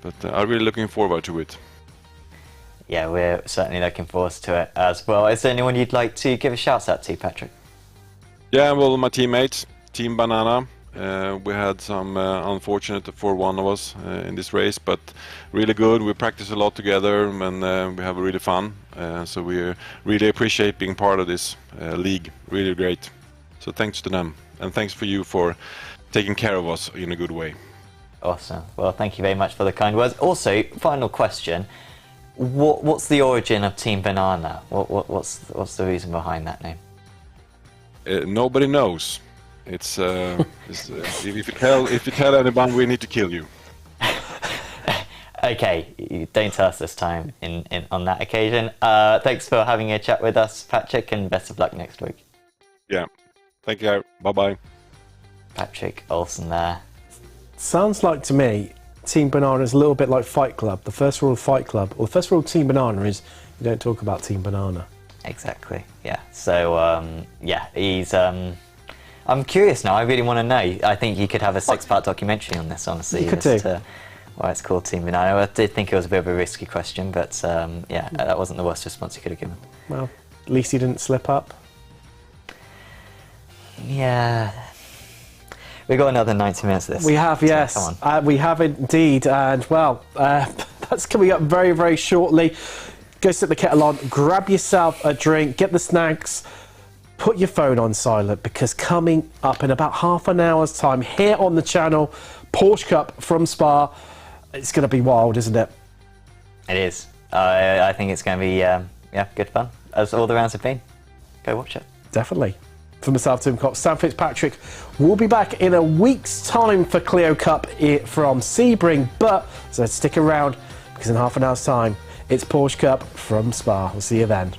But I'm really looking forward to it. Yeah, we're certainly looking forward to it as well. Is there anyone you'd like to give a shout out to, Patrick? Yeah, well, my teammates, Team Banana. We had some unfortunate for one of us in this race, but really good. We practice a lot together and we have really fun. So we really appreciate being part of this league. Really great. So thanks to them, and thanks for you for taking care of us in a good way. Awesome. Well, thank you very much for the kind words. Also, final question. What's the origin of Team Banana? What's the reason behind that name? Nobody knows. It's if you tell anyone, we need to kill you. Okay, you don't tell us this time on that occasion. Thanks for having a chat with us, Patrick, and best of luck next week. Yeah. Thank you. Bye bye. Patrick Olsen there. Sounds like to me, Team Banana is a little bit like Fight Club. The first rule of Fight Club, or the first rule of Team Banana is you don't talk about Team Banana. Exactly. Yeah. So yeah, he's. I'm curious now. I really want to know. I think you could have a 6-part documentary on this. Honestly, you could do. Why it's called Team Banana. I did think it was a bit of a risky question, but yeah, that wasn't the worst response you could have given. Well, at least he didn't slip up. Yeah. We've got another 90 minutes of this. We have, yes. Come on. We have indeed. And, well, that's coming up very, very shortly. Go set the kettle on, grab yourself a drink, get the snacks, put your phone on silent, because coming up in about half an hour's time here on the channel, Porsche Cup from Spa. It's going to be wild, isn't it? It is. I think it's going to be yeah, good fun, as all the rounds have been. Go watch it. Definitely. For myself, Tim Cox, Sam Fitzpatrick, we'll be back in a week's time for Clio Cup from Sebring, but so stick around, because in half an hour's time, it's Porsche Cup from Spa. We'll see you then.